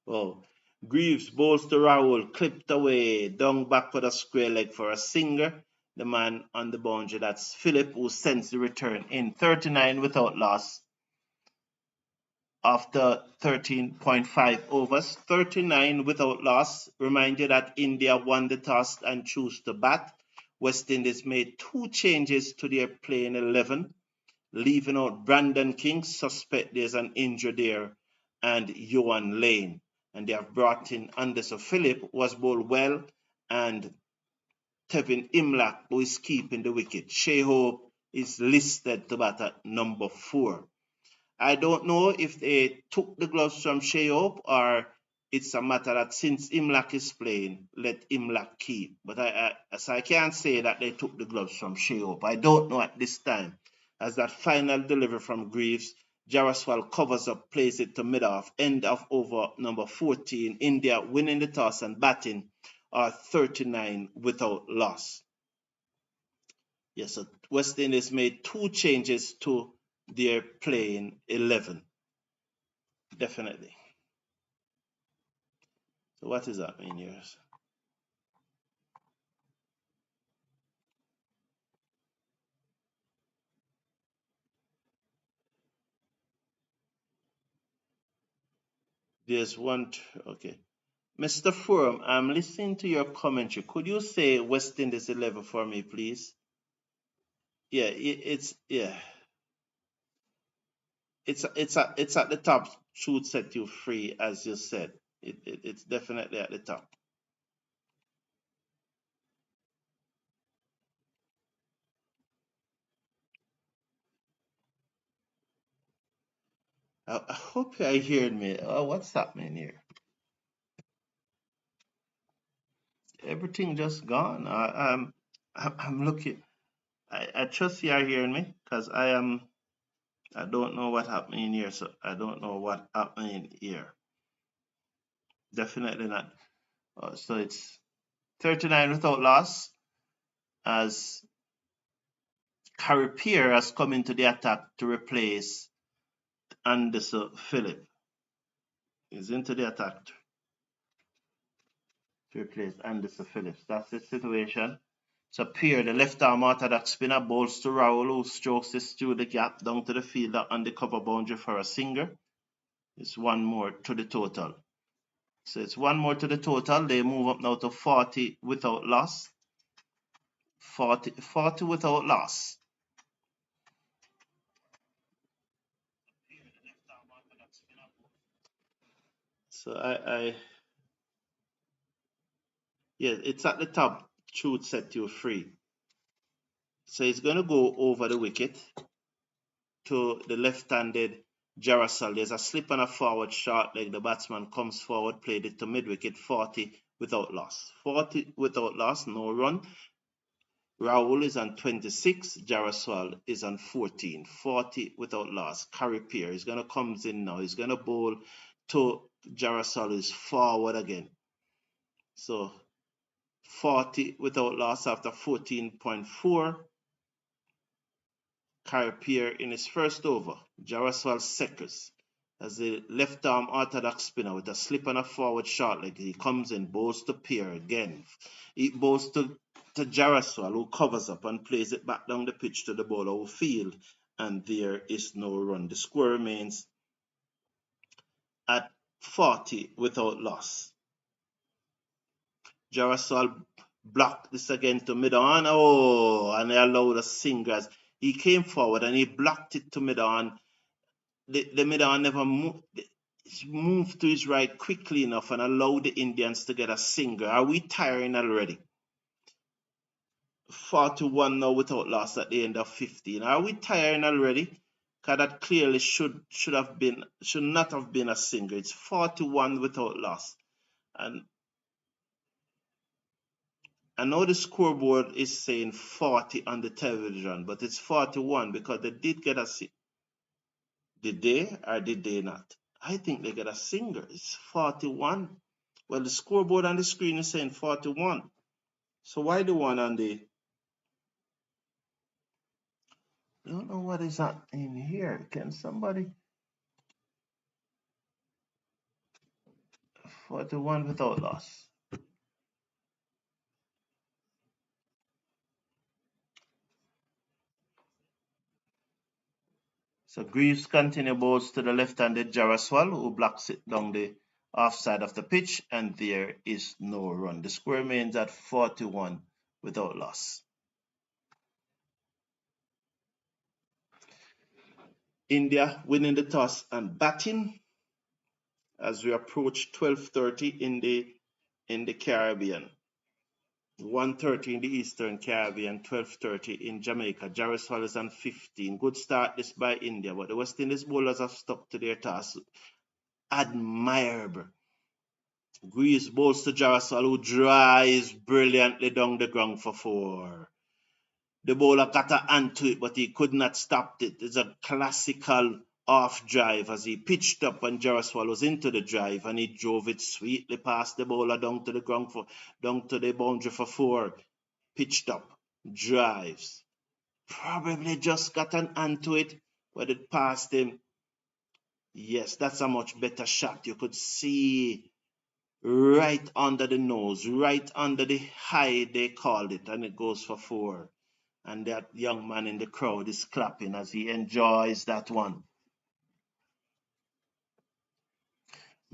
S1: oh, Greaves bowls to Rahul, clipped away, down back with a square leg for a singer. The man on the boundary, that's Philip, who sends the return in. 39 without loss. after 13.5 overs, 39 without loss. Remind you that India won the toss and chose to bat. West Indies made two changes to their playing 11, leaving out Brandon King, suspect there's an injury there, and Yohan Lane. And they have brought in Anderson Phillip, was bowled well, and Tevin Imlach, who is keeping the wicket. Shai Hope is listed to bat at number 4. I don't know if they took the gloves from Shai Hope or it's a matter that since Imlach is playing, let Imlach keep. But I can't say that they took the gloves from Shai Hope. I don't know at this time. As that final delivery from Greaves, Jaraswal covers up, plays it to mid-off, end of over number 14. India winning the toss and batting are 39 without loss. Yes, so West Indies made two changes to their playing 11. Definitely. So what does that mean here? There's one, okay. Mr. Forum, I'm listening to your commentary. Could you say West Indies 11 for me, please? Yeah, yeah. It's at the top. Should set you free, as you said. It's definitely at the top. I hope you're hearing me. Oh, what's happening here? Everything just gone. I'm looking. I trust you are hearing me because I don't know what happening here. So I don't know what happening here. Definitely not. So it's 39 without loss as Carrier has come into the attack to replace Anderson Phillip. He's into the attack to replace Anderson Phillips. That's the situation. So Pierre, the left arm orthodox spinner, bowls to Raul, who strokes this through the gap down to the fielder on the cover boundary for a single. It's one more to the total. So it's one more to the total. They move up now to 40 without loss. 40 without loss. So yeah, it's at the top. Should set you free. So he's going to go over the wicket to the left-handed Jarasal. There's a slip and a forward short leg. The batsman comes forward, played it to mid-wicket, 40 without loss. 40 without loss, no run. Rahul is on 26, Jaraswal is on 14. 40 without loss. Carrier is going to come in now. He's going to bowl to Jaraswal, who's forward again. So 40 without loss after 14.4. Carrier in his first over. Jaraswal seconds as a left arm orthodox spinner with a slip and a forward short leg. He comes in, bowls to Pierre again. He bowls to Jaraswal, who covers up and plays it back down the pitch to the bowler who field, and there is no run. The score remains at 40 without loss. Jaraswal blocked this again to mid-on. Oh, and they allowed a single as he came forward and he blocked it to mid-on. The mid-on never moved to his right quickly enough and allowed the Indians to get a single. Are we tiring already? 41 now without loss at the end of 15. Are we tiring already? Because that clearly should not have been a single. It's 41 without loss. And I know the scoreboard is saying 40 on the television, but it's 41 because they did get a single. Did they or did they not? I think they get a single. It's 41. Well, the scoreboard on the screen is saying 41. So why the one on the... I don't know what is that in here. Can somebody... 41 without loss. So Greaves continue balls to the left-handed Jaraswal, who blocks it down the offside of the pitch, and there is no run. The score remains at 41 without loss. India winning the toss and batting as we approach 12:30 in the Caribbean. 1:30 in the Eastern Caribbean, 12:30 in Jamaica. Jarvis is on 15. Good start this by India, but the West Indies bowlers have stuck to their task. Admirable. Greaves bowls to Jaraswal, who drives brilliantly down the ground for 4. The bowler got a hand to it, but he could not stop it. It's a classical off drive as he pitched up and Jaraswal was into the drive and he drove it sweetly past the bowler down to the ground down to the boundary for 4. Pitched up, drives. Probably just got an hand to it, but it passed him. Yes, that's a much better shot. You could see right under the nose, right under the eye, they called it, and it goes for 4. And that young man in the crowd is clapping as he enjoys that one.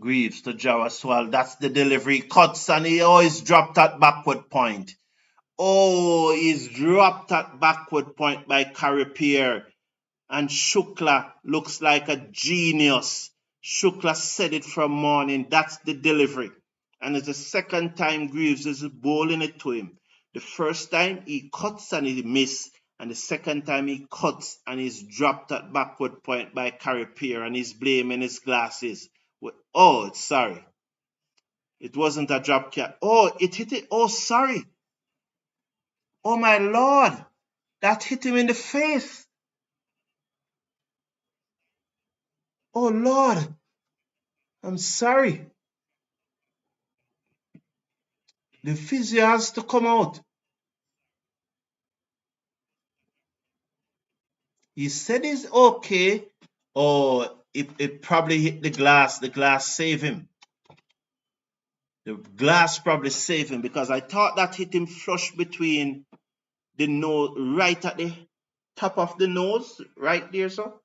S1: Greaves to Jaraswal, that's the delivery. Cuts and he always dropped at backward point. Oh, he's dropped at backward point by Carripier. And Shukla looks like a genius. Shukla said it from morning. That's the delivery. And it's the second time Greaves is bowling it to him. The first time he cuts and he missed. And the second time he cuts and he's dropped at backward point by Carripier and he's blaming his glasses. Oh, sorry. It wasn't a drop catch. Oh, it hit it. Oh, sorry. Oh, my Lord. That hit him in the face. Oh, Lord. I'm sorry. The physio has to come out. He said he's okay. Oh, it probably hit the glass. The glass saved him. The glass probably saved him because I thought that hit him flush between the nose, right at the top of the nose, right there, so.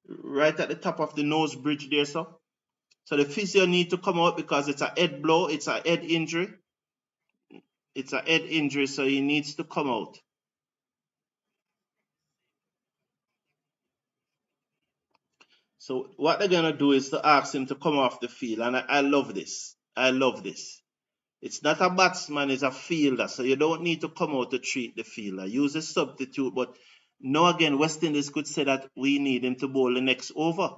S1: Right at the top of the nose bridge there, so. So the physio need to come out because it's a head blow. It's a head injury. It's a head injury, so he needs to come out. So what they're going to do is to ask him to come off the field. And I love this. I love this. It's not a batsman, it's a fielder. So you don't need to come out to treat the fielder. Use a substitute. But now again, West Indies could say that we need him to bowl the next over.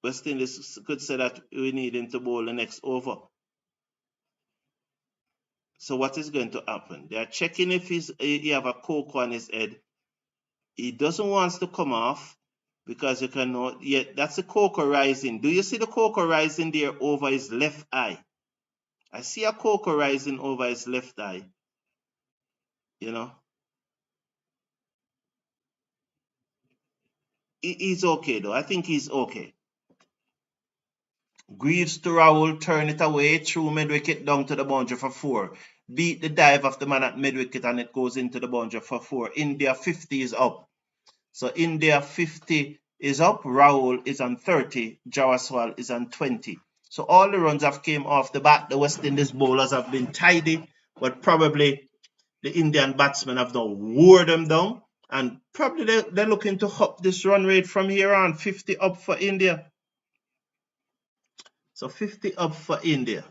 S1: West Indies could say that we need him to bowl the next over. So what is going to happen? They are checking if he have a cocoa on his head. He doesn't want to come off because you cannot. Yeah, that's a cocoa rising. Do you see the cocoa rising there over his left eye? I see a cocoa rising over his left eye. You know, he's okay though. I think he's okay. Greaves to Rahul, turn it away through mid-wicket down to the boundary for 4. Beat the dive of the man at mid-wicket and it goes into the boundary for 4. India 50 is up. So India 50 is up. Rahul is on 30. Jaraswal is on 20. So all the runs have came off the bat. The West Indies bowlers have been tidy, but probably the Indian batsmen have now wore them down. And probably they're looking to up this run rate from here on. 50 up for India. So 50 up for India.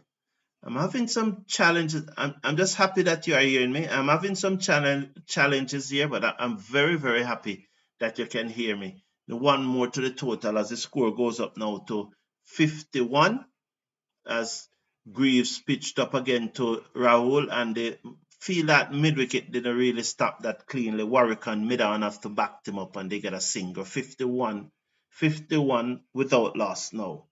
S1: I'm having some challenges. I'm just happy that you are hearing me. I'm having some challenges here, but I'm very, very happy that you can hear me. The one more to the total as the score goes up now to 51 as Greaves pitched up again to Rahul, and they feel that mid-wicket didn't really stop that cleanly. Warwick and mid-on have to back them up and they get a single. 51 without loss now.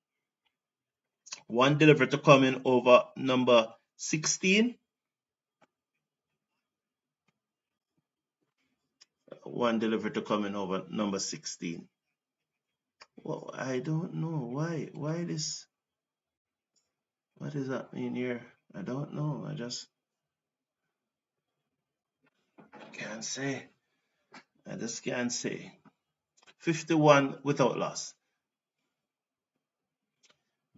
S1: One delivery to come in over number 16. One delivery to come in over number 16. Well, I don't know why this. What does that mean here? I don't know. I just can't say. I just can't say. 51 without loss.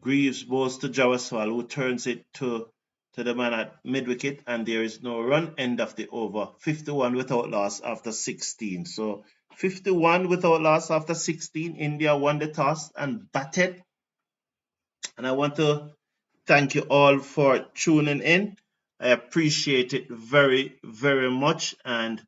S1: Greaves bowls to Jaraswal, who turns it to the man at mid wicket, and there is no run. End of the over. 51 without loss after 16. So 51 without loss after 16. India won the toss and batted. And I want to thank you all for tuning in. I appreciate it very, very much. And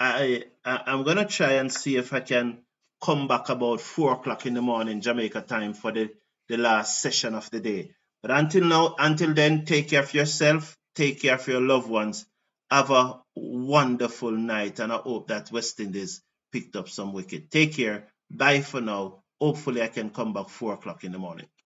S1: I'm gonna try and see if I can come back about 4 o'clock in the morning Jamaica time for the last session of the day. But until then, take care of yourself, take care of your loved ones. Have a wonderful night, and I hope that West Indies picked up some wicket. Take care. Bye for now. Hopefully I can come back 4 o'clock in the morning.